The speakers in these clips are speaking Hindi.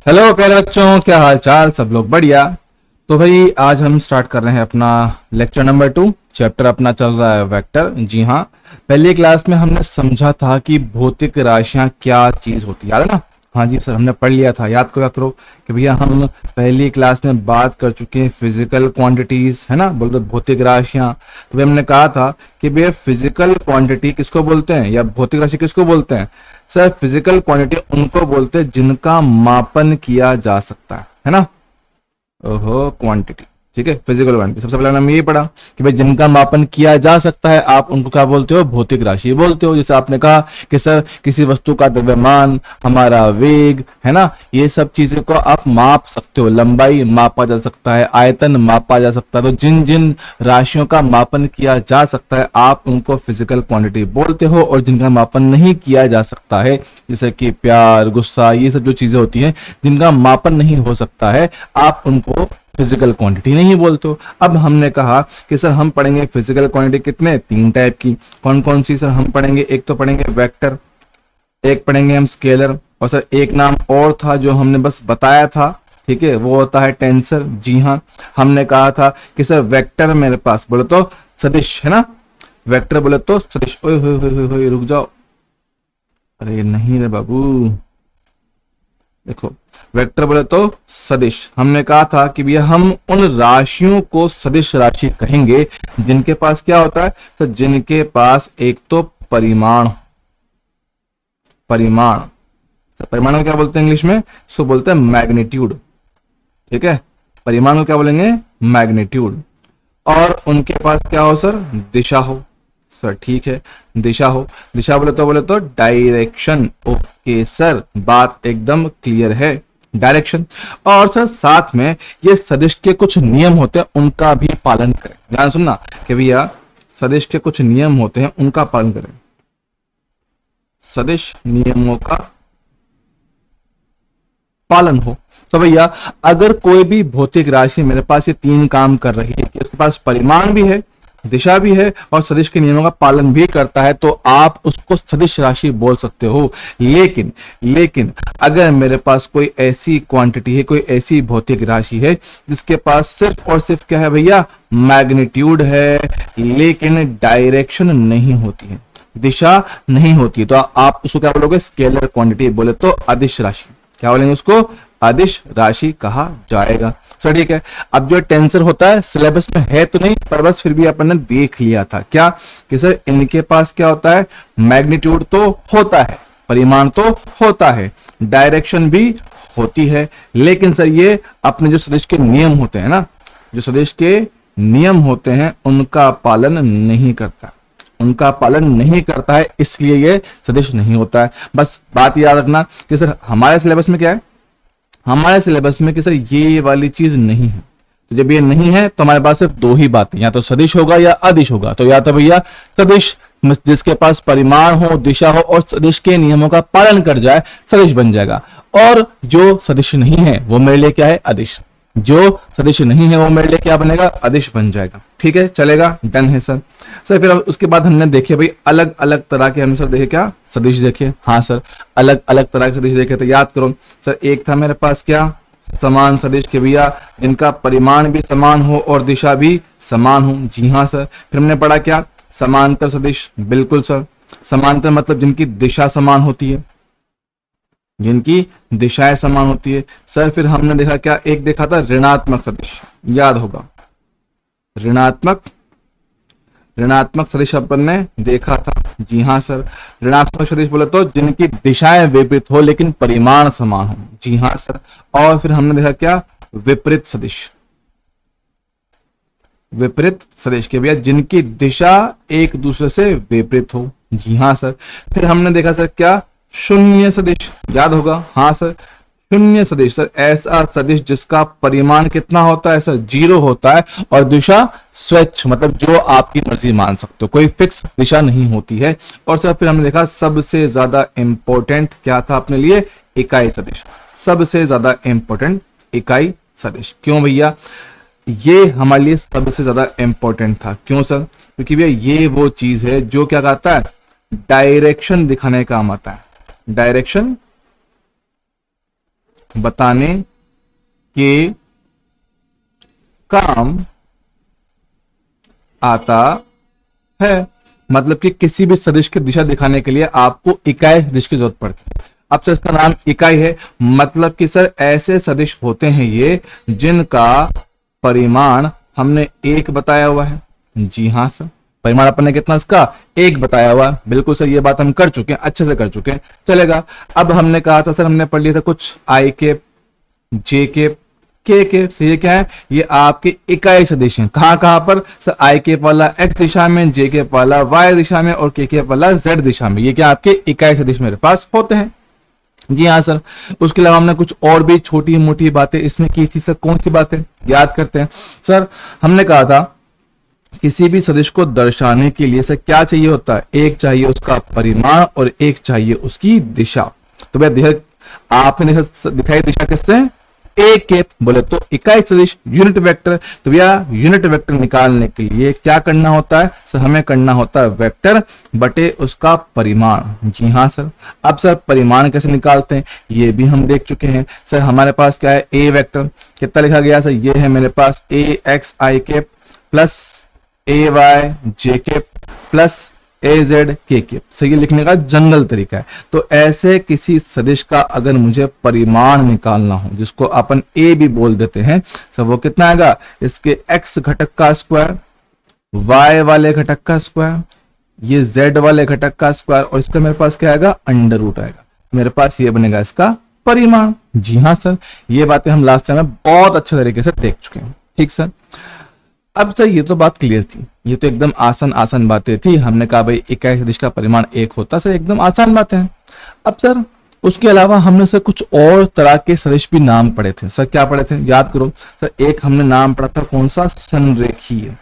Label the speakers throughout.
Speaker 1: हेलो प्यारे बच्चों, क्या हाल चाल? सब लोग बढ़िया। तो भाई आज हम स्टार्ट कर रहे हैं अपना लेक्चर नंबर 2। चैप्टर अपना चल रहा है वेक्टर। जी हाँ, पहली क्लास में हमने समझा था कि भौतिक राशियां क्या चीज होती है, याद है ना? हाँ जी सर, हमने पढ़ लिया था। याद करो कि भैया हम पहली क्लास में बात कर चुके हैं फिजिकल क्वांटिटीज, है ना? बोलते भौतिक राशियां। तो भाई हमने कहा था कि भैया फिजिकल क्वांटिटी किसको बोलते हैं या भौतिक राशि किसको बोलते हैं? सर फिजिकल क्वांटिटी उनको बोलते हैं जिनका मापन किया जा सकता है ना? ओहो, क्वांटिटी। ठीक है, फिजिकल क्वांटिटी सबसे पहले हमने ये पढ़ा कि भाई जिनका मापन किया जा सकता है आप उनको क्या बोलते हो? भौतिक राशि बोलते हो। जैसे आपने कहा कि सर किसी वस्तु का द्रव्यमान, हमारा वेग, है ना, ये सब चीजें को आप माप सकते हो। लंबाई मापा जा सकता है, आयतन मापा जा सकता है। तो जिन जिन राशियों का मापन किया जा सकता है आप उनको फिजिकल क्वांटिटी बोलते हो। और जिनका मापन नहीं किया जा सकता है, जैसे कि प्यार, गुस्सा, ये सब जो चीजें होती हैं जिनका मापन नहीं हो सकता है, आप उनको फिजिकल क्वांटिटी नहीं बोलते हो। अब हमने कहा कि सर हम पढ़ेंगे फिजिकल क्वांटिटी कितने, 3 टाइप की। कौन कौन सी सर हम पढ़ेंगे? एक तो पढ़ेंगे वेक्टर, एक पढ़ेंगे हम स्केलर, और सर एक नाम और था जो हमने बस बताया था, ठीक है, वो होता है टेंसर। जी हाँ, हमने कहा था कि सर वेक्टर मेरे पास बोले तो सदिश, है ना? वेक्टर बोले तो सदिश। ओए होए होए होए होए, रुक जाओ। अरे नहीं रे बाबू, देखो, वेक्टर बोले तो सदिश। हमने कहा था कि भैया हम उन राशियों को सदिश राशि कहेंगे जिनके पास क्या होता है सर? जिनके पास एक तो परिमाण, परिमाण सर, परिमाण को क्या बोलते हैं इंग्लिश में? सो बोलते हैं मैग्नीट्यूड। ठीक है, परिमाण को क्या बोलेंगे? मैग्नीट्यूड। और उनके पास क्या हो सर? दिशा हो। सर ठीक है, दिशा हो। दिशा बोले तो डायरेक्शन। ओके सर, बात एकदम क्लियर है, डायरेक्शन। और सर साथ में ये सदिश के कुछ नियम होते हैं, उनका भी पालन करें। ध्यान सुनना कि भैया सदिश के कुछ नियम होते हैं, उनका पालन करें। सदिश नियमों का पालन हो। तो भैया अगर कोई भी भौतिक राशि मेरे पास ये 3 काम कर रही है कि उसके पास परिमाण भी है, दिशा भी है और सदिश के नियमों का पालन भी करता है, तो आप उसको सदिश राशि बोल सकते हो। लेकिन लेकिन अगर मेरे पास कोई ऐसी क्वांटिटी है, कोई ऐसी भौतिक राशि है जिसके पास सिर्फ और सिर्फ क्या है भैया? मैग्नीट्यूड है, लेकिन डायरेक्शन नहीं होती है, दिशा नहीं होती है, तो आप उसको क्या बोलोगे? स्केलर क्वांटिटी बोले तो अदिश राशि। क्या बोलेंगे उसको? अदिश राशि कहा जाएगा। सर ठीक है, अब जो टेंसर होता है सिलेबस में है तो नहीं, पर बस फिर भी अपन ने देख लिया था क्या कि सर इनके पास क्या होता है? मैग्नीट्यूड तो होता है, परिमाण तो होता है, डायरेक्शन भी होती है, लेकिन सर ये अपने जो सदिश के नियम होते हैं ना, जो सदिश के नियम होते हैं उनका पालन नहीं करता, उनका पालन नहीं करता है, इसलिए ये सदिश नहीं होता है। बस बात याद रखना कि सर हमारे सिलेबस में क्या है? हमारे सिलेबस में कि सर ये वाली चीज नहीं है। तो जब ये नहीं है तो हमारे पास सिर्फ 2 ही बातें, या तो सदिश होगा या अदिश होगा। तो या तो भैया सदिश जिसके पास परिमाण हो, दिशा हो और सदिश के नियमों का पालन कर जाए, सदिश बन जाएगा। और जो सदिश नहीं है वो मेरे लिए क्या है? अदिश। जो सदिश नहीं है वो मेरे लिए क्या बनेगा? अदिश बन जाएगा। ठीक है, चलेगा, डन है सर। सर फिर उसके बाद हमने देखे भाई अलग अलग तरह के, हमने सर देखे क्या? सदिश देखे। हाँ सर, अलग अलग तरह के सदिश देखे। तो याद करो सर, एक था मेरे पास क्या? समान सदिश के भैया जिनका परिमाण भी समान हो और दिशा भी समान हो। जी हाँ सर। फिर हमने पढ़ा क्या? समांतर सदिश। बिल्कुल सर, समांतर मतलब जिनकी दिशा समान होती है, जिनकी दिशाएं समान होती है। सर फिर हमने देखा क्या? एक देखा था ऋणात्मक सदिश, याद होगा, ऋणात्मक ऋणात्मक सदिश अपन ने देखा था। जी हाँ सर, ऋणात्मक सदिश बोले तो जिनकी दिशाएं विपरीत हो लेकिन परिमाण समान हो। जी हाँ सर। और फिर हमने देखा क्या? विपरीत सदिश। विपरीत सदिश के भैया जिनकी दिशा एक दूसरे से विपरीत हो। जी हाँ सर। फिर हमने देखा सर क्या? शून्य सदिश, याद होगा। हाँ सर, शून्य सदिश सर ऐसा सदिश जिसका परिमाण कितना होता है सर? 0 होता है और दिशा स्वच्छ, मतलब जो आपकी मर्जी मान सकते हो, कोई फिक्स दिशा नहीं होती है। और सर फिर हमने देखा सबसे ज्यादा इंपॉर्टेंट क्या था अपने लिए? इकाई सदिश। सबसे ज्यादा इंपॉर्टेंट इकाई सदिश। क्यों भैया? ये हमारे लिए सबसे ज्यादा इंपॉर्टेंट था। क्यों सर? क्योंकि भैया ये वो चीज है जो क्या कहता है? डायरेक्शन दिखाने का काम आता है। डायरेक्शन बताने के काम आता है। मतलब कि किसी भी सदिश की दिशा दिखाने के लिए आपको इकाई सदिश की जरूरत पड़ती है। अब सर इसका नाम इकाई है, मतलब कि सर ऐसे सदिश होते हैं ये जिनका परिमाण हमने एक बताया हुआ है। जी हाँ सर, परिमाण अपन ने कितना इसका एक बताया हुआ है। बिल्कुल सर, ये बात हम कर चुके हैं, अच्छे से कर चुके हैं, चलेगा। अब हमने कहा था सर, हमने पढ़ लिया था कुछ आई के, जे के, के से ये क्या है, ये आपके इकाई सदिश हैं। कहां कहां पर सर, आई के वाला एक्स दिशा में, जे के वाला वाई दिशा में और के वाला जेड दिशा में। ये क्या आपके इकाई सदिश मेरे पास होते हैं। जी हाँ सर, उसके अलावा हमने कुछ और भी छोटी मोटी बातें इसमें की थी सर। कौन सी बातें याद करते हैं सर? हमने कहा था किसी भी सदिश को दर्शाने के लिए सर क्या चाहिए होता है, एक चाहिए उसका परिमाण और एक चाहिए उसकी दिशा। तो भैया आपने दिखाई दिशा किससे, एक के बोले तो इकाई सदिश यूनिट वेक्टर। तो भैया यूनिट वेक्टर निकालने के लिए क्या करना होता है सर, हमें करना होता है वेक्टर बटे उसका परिमाण। जी हाँ सर। अब सर परिमाण कैसे निकालते हैं ये भी हम देख चुके हैं सर। हमारे पास क्या है, ए वेक्टर कितना लिखा गया सर, ये है मेरे पास ए एक्स आई के प्लस ए वाई जे के प्लस ए जेड के सही लिखने का जनरल तरीका है। तो ऐसे किसी सदिश का अगर मुझे परिमाण निकालना हो, जिसको अपन ए भी बोल देते हैं सर, वो कितना आएगा, इसके एक्स घटक का स्क्वायर, वाई वाले घटक का स्क्वायर, ये जेड वाले घटक का स्क्वायर और इसका मेरे पास क्या आएगा, अंडर रूट आएगा। मेरे पास ये बनेगा इसका परिमाण। जी हाँ सर, ये बातें हम लास्ट टाइम में बहुत अच्छे तरीके से देख चुके हैं। ठीक सर। अब सर ये तो बात क्लियर थी, ये तो एकदम आसान बातें थी। हमने कहा भाई इकाई सदिश का परिमाण एक होता, सर एकदम आसान बातें हैं। अब सर उसके अलावा हमने सर कुछ और तरह के सदिश भी नाम पढ़े थे सर। क्या पढ़े थे याद करो सर? एक हमने नाम पढ़ा था कौन सा, संरेखीय।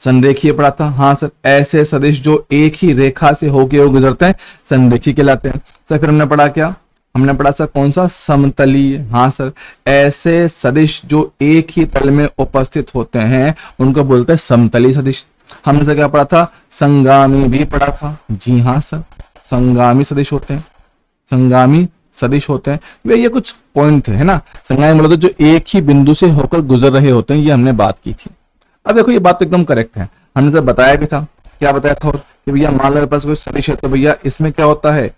Speaker 1: संरेखीय पढ़ा था, हाँ सर। ऐसे सदिश जो एक ही रेखा से होके गुजरते हैं संरेखीय कहलाते हैं सर। फिर हमने पढ़ा क्या, हमने पढ़ा सर कौन सा, समतलीय। हाँ सर, ऐसे सदिश जो एक ही तल में उपस्थित होते हैं उनको बोलते हैं समतलीय सदिश। हमने सर क्या पढ़ा था, संगामी भी पढ़ा था। जी हाँ सर, संगामी सदिश होते हैं, संगामी सदिश होते हैं। वे ये कुछ पॉइंट थे, है ना। संगामी मतलब जो एक ही बिंदु से होकर गुजर रहे होते हैं, ये हमने बात की थी। अब देखो ये बात तो एकदम करेक्ट है, हमने सर बताया भी था। क्या बताया था कि भैया मान लो मेरे पास कोई सदिश है, तो भैया इसमें क्या होता है,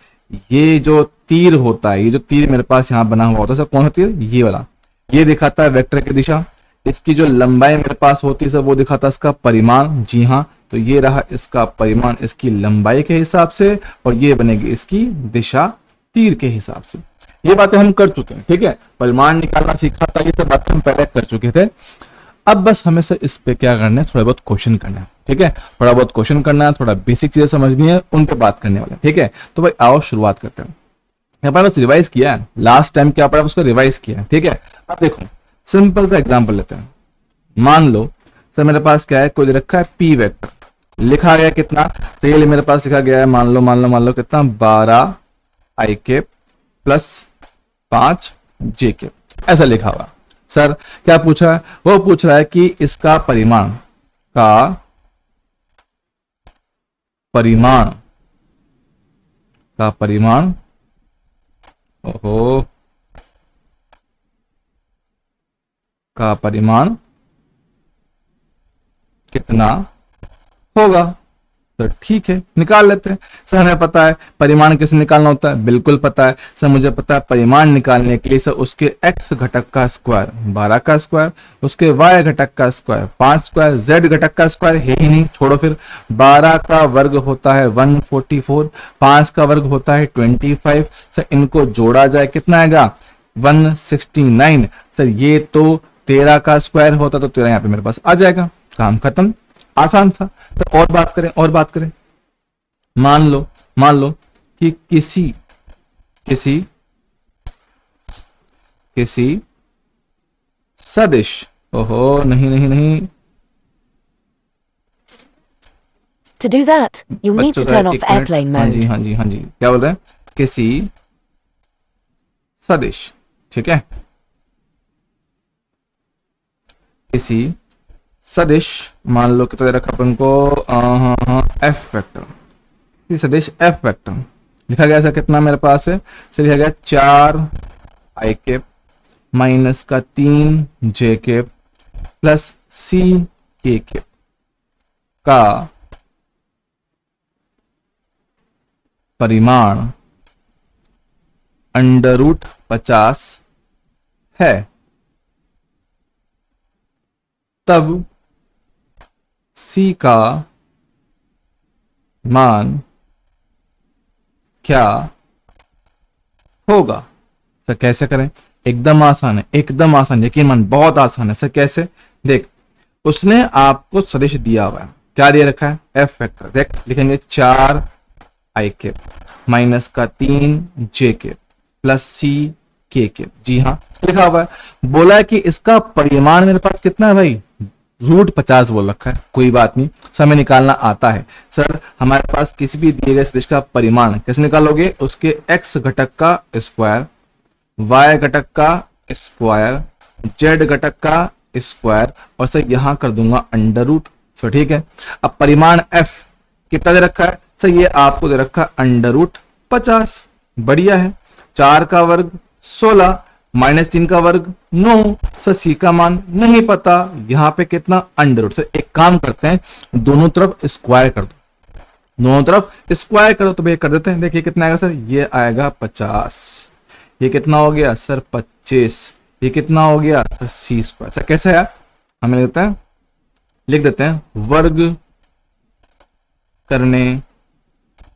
Speaker 1: ये जो तीर होता है, ये जो तीर मेरे पास यहाँ बना हुआ होता है सर, कौन सा तीर, ये वाला, ये दिखाता है वेक्टर की दिशा। इसकी जो लंबाई मेरे पास होती है सर, वो दिखाता है इसका परिमाण। जी हाँ, तो ये रहा इसका परिमाण इसकी लंबाई के हिसाब से, और ये बनेगी इसकी दिशा तीर के हिसाब से। ये बातें हम कर चुके हैं। ठीक है, परिमाण निकालना सीखा था, ये सब बातें हम पहले कर चुके थे। अब बस हमें से इस पे क्या करना है, थोड़ा बहुत क्वेश्चन करना है। ठीक है, थोड़ा बहुत क्वेश्चन करना है, थोड़ा बेसिक चीजें समझनी है, उन पे बात करने वाले। ठीक है, तो भाई आओ शुरुआत करते हैं। यहाँ पर बस रिवाइज किया है, लास्ट टाइम क्या पढ़ा उसको रिवाइज किया है। ठीक है, अब देखो सिंपल सा एग्जांपल लेते हैं। मान लो सर मेरे पास क्या है, कोई रखा है पी वेक्टर, लिखा गया कितना, तो ये मेरे पास लिखा गया है, मान लो कितना, 12 आई के प्लस 5 जे के, ऐसा लिखा हुआ। सर क्या पूछा है, वो पूछ रहा है कि इसका परिमाण ओहो का परिमाण कितना होगा। सर ठीक है, निकाल लेते हैं। सर हमें पता है परिमाण कैसे निकालना होता है, बिल्कुल पता है सर। मुझे पता है परिमाण निकालने के लिए सर उसके x घटक का स्क्वायर 12 का स्क्वायर, उसके y घटक का स्क्वायर 5 स्क्वायर, z घटक का स्क्वायर है ही नहीं, छोड़ो। फिर 12 का वर्ग होता है 144, 5 का वर्ग होता है 25। सर इनको जोड़ा जाए कितना आएगा, 169। सर ये तो 13 का स्क्वायर होता तो 13 यहाँ पे मेरे पास आ जाएगा, काम खत्म, आसान था। तो और बात करें, मान लो कि किसी सदिश, ओहो नहीं,
Speaker 2: To do that, you'll need to turn off
Speaker 1: एक मिनट।
Speaker 2: airplane
Speaker 1: हाँ
Speaker 2: mode.
Speaker 1: जी, क्या बोल रहे हैं, किसी सदिश, ठीक है, किसी सदिश, मान लो कितना दे रखा अपन को, एफ वेक्टर, किसी सदिश एफ वेक्टर लिखा गया सर, कितना मेरे पास है सर, लिखा गया 4 आई कैप माइनस का 3 जे कैप प्लस सी के कैप का परिमाण अंडर रूट 50 है, तब सी का मान क्या होगा। सर कैसे करें, एकदम आसान है, एकदम आसान, यकीन मान बहुत आसान है। सर कैसे, देख उसने आपको सदिश दिया हुआ है, क्या दे रखा है, एफ वेक्टर। देख लिखेंगे 4 आई कैप माइनस का 3 जे कैप प्लस सी के कैप। जी हाँ लिखा हुआ है। बोला है कि इसका परिमाण मेरे पास कितना है भाई, रूट 50 बोल रखा है, कोई बात नहीं, समय निकालना आता है। सर हमारे पास किसी भी दिए गए सदिश का परिमाण कैसे निकालोगे, उसके x घटक का स्क्वायर, y घटक का स्क्वायर, z घटक का स्क्वायर और सर यहां कर दूंगा अंडर रूट। सर ठीक है, अब परिमाण f कितना दे रखा है, सर ये आपको दे रखा है अंडर रूट 50। बढ़िया है, 4 का वर्ग 16 माइनस 3 का वर्ग 9। सर सी का मान नहीं पता, यहां पे कितना अंडर रूट। सर एक काम करते हैं, दोनों तरफ स्क्वायर कर दो, दोनों तरफ स्क्वायर करो तो भैया कर देते हैं। देखिए कितना आएगा सर, ये आएगा 50, ये कितना हो गया सर 25, ये कितना हो गया सर सी स्क्वायर। सर कैसे है, हमें लिख देते हैं वर्ग करने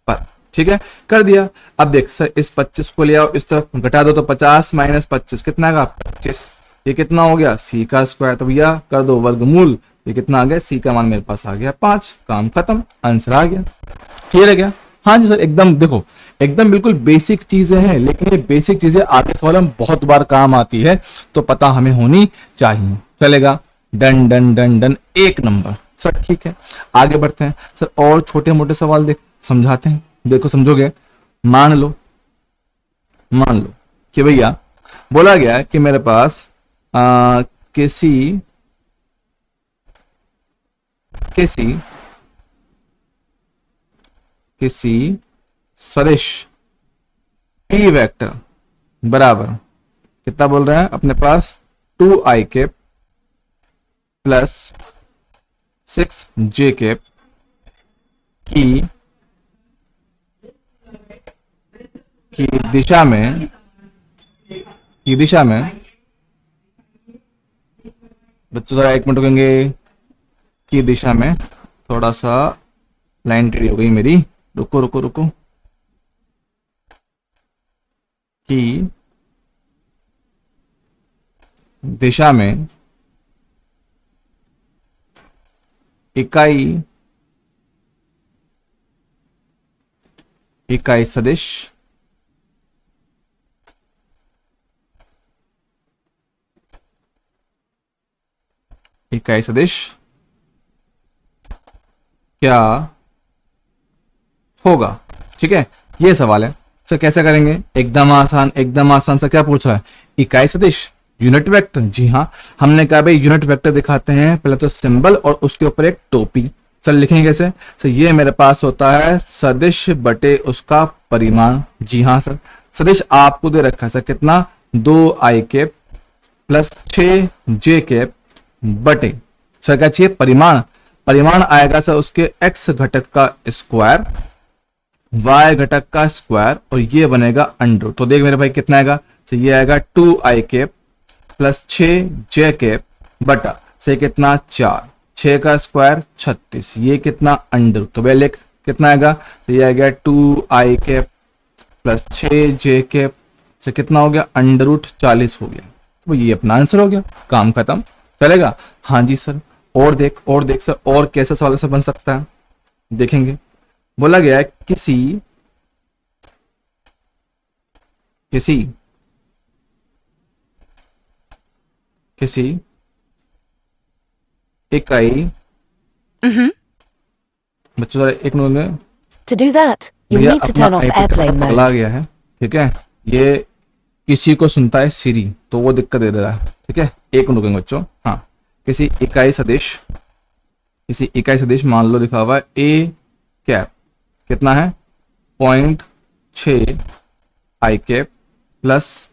Speaker 1: पर। ठीक है कर दिया। अब देख सर इस 25 को ले आओ, इस तरफ घटा दो तो 50 माइनस 25 कितना आएगा 25, ये कितना हो गया सी का स्क्वायर। तो भैया कर दो वर्गमूल, ये कितना आ गया, सी का मान मेरे पास आ गया 5, काम खत्म, आंसर आ गया। क्लियर है क्या, हाँ जी सर एकदम, देखो एकदम बिल्कुल बेसिक चीजें हैं, लेकिन ये बेसिक चीजें आगे सवाल में बहुत बार काम आती है, तो पता हमें होनी चाहिए। चलेगा, done done done done, 1 number. Sir ठीक है आगे बढ़ते हैं सर, और छोटे मोटे सवाल देख समझाते हैं। देखो समझोगे, मान लो कि भैया बोला गया है कि मेरे पास किसी सदिश p वेक्टर बराबर कितना बोल रहे हैं अपने पास 2 आई कैप प्लस 6 जे कैप की दिशा में बच्चों जरा 1 मिनट रुकेंगे, की दिशा में, थोड़ा सा लाइन टेढ़ी हो गई मेरी, रुको की दिशा में इकाई सदिश क्या होगा। ठीक है ये सवाल है सर, कैसे करेंगे, एकदम आसान। सर क्या पूछ रहा है, इकाई सदिश यूनिट वेक्टर। जी हाँ हमने कहा भाई यूनिट वेक्टर दिखाते हैं, पहले तो सिंबल और उसके ऊपर एक टोपी। सर लिखेंगे कैसे, सर ये मेरे पास होता है सदिश बटे उसका परिमाण। जी हाँ सर, सदिश आपको दे रखा है सर कितना, 2 आई कैप प्लस 6 जे कैप बटे, सर क्या चाहिए परिमाण आएगा सर उसके x घटक का स्क्वायर, y घटक का स्क्वायर और ये बनेगा अंडर। तो देख मेरे भाई कितना आएगा, तो ये आएगा 2 आई कैप प्लस 6 जे कैप बटा से कितना 4, 6 का स्क्वायर 36, ये कितना अंडर। तो भाई लिख कितना आएगा, तो ये आएगा 2 आई कैप प्लस 6 जे कैप से कितना हो गया अंडर रूट 40 हो गया। तो ये अपना आंसर हो गया, काम खत्म। चलेगा, हाँ जी सर, और देख सर, और कैसे सवाल से बन सकता है देखेंगे। बोला गया है किसी इकाई बच्चों जरा 1 मिनट में,
Speaker 2: To do that, you
Speaker 1: भैया
Speaker 2: need to
Speaker 1: अपना
Speaker 2: turn off
Speaker 1: IP
Speaker 2: airplane
Speaker 1: चला
Speaker 2: mode.
Speaker 1: गया है। ठीक है, ये किसी को सुनता है सिरी, तो वो दिक्कत दे रहा है। ठीक है 1 मिनट रुकेंगे बच्चों। हाँ किसी इकाई सदिश मान लो लिखा हुआ है ए कैप कितना है 0.6 आई कैप प्लस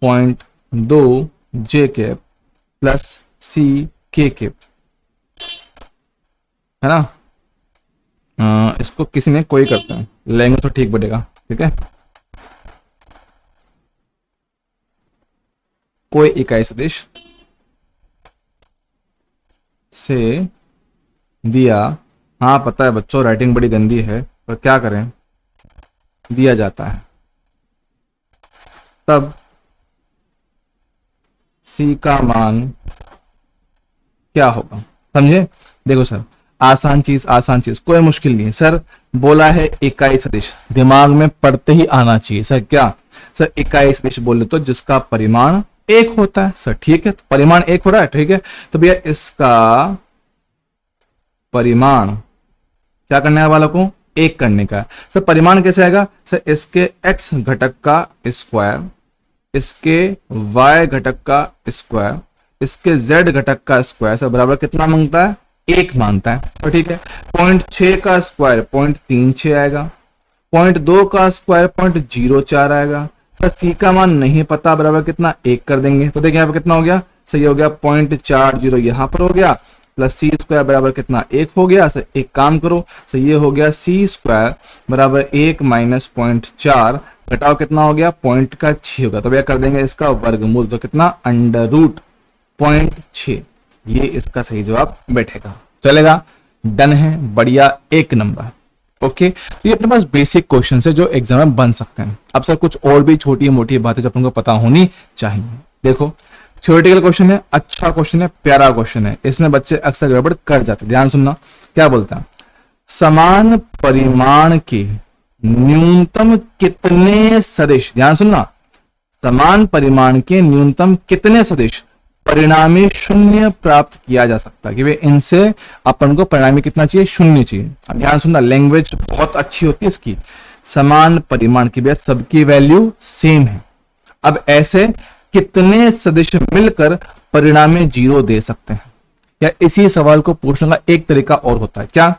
Speaker 1: 0.2 जे कैप प्लस सी के कैप, है ना। इसको किसी ने कोई करते हैं, लेंगे तो ठीक बढ़ेगा, ठीक है। कोई इकाई सदिश से दिया, हाँ पता है बच्चों राइटिंग बड़ी गंदी है, पर क्या करें, दिया जाता है, तब सी का मान क्या होगा। समझे? देखो सर, आसान चीज कोई मुश्किल नहीं है सर। बोला है इकाई सदिश, दिमाग में पढ़ते ही आना चाहिए सर। क्या सर? इकाई सदिश बोले तो जिसका परिमाण एक होता है सर, ठीक है। तो परिमाण एक हो रहा है, ठीक है। तो भैया इसका परिमाण क्या करने वाला को, एक करने का सर। परिमाण कैसे आएगा सर? इसके x घटक का स्क्वायर, इसके y घटक का स्क्वायर, इसके z घटक का स्क्वायर सर बराबर कितना मांगता है? एक मांगता है, तो ठीक है। 0.6 का स्क्वायर 0.36 आएगा, 0.2 का स्क्वायर 0.04 आएगा सर। सी का मान नहीं पता, बराबर कितना? एक कर देंगे, तो देखिए यहाँ पे कितना हो गया सर, ये हो गया 0.40 यहाँ पर हो गया, प्लस सी स्क्वायर बराबर कितना? एक हो गया सर। एक काम करो सर, ये हो गया सी स्क्वायर बराबर 1 माइनस 0.4, घटाओ कितना हो गया? 0.6 होगा, तो भैया कर देंगे इसका वर्गमूल, तो कितना? अंडर रूट 0.6, ये इसका सही जवाब बैठेगा। चलेगा? डन है, बढ़िया, एक नंबर। ओके, तो ये अपने पास बेसिक क्वेश्चन है जो एग्जाम में बन सकते हैं। अब सर कुछ और भी छोटी मोटी बातें जो अपन को पता होनी चाहिए। देखो थ्योरेटिकल क्वेश्चन है, अच्छा क्वेश्चन है, प्यारा क्वेश्चन है, इसमें बच्चे अक्सर गड़बड़ कर जाते हैं। ध्यान सुनना, क्या बोलता है? समान परिमाण के न्यूनतम कितने सदिश, ध्यान सुनना, समान परिमाण के न्यूनतम कितने सदिश परिणामी शून्य प्राप्त किया जा सकता है, कि वे इनसे अपन को परिणामी कितना चाहिए? शून्य चाहिए। अब ध्यान सुनना, लैंग्वेज बहुत अच्छी होती है इसकी। समान परिमाण की वजह सबकी वैल्यू सेम है। अब ऐसे कितने सदिश मिलकर परिणामी 0 दे सकते हैं? या इसी सवाल को पूछने का एक तरीका और होता है, क्या?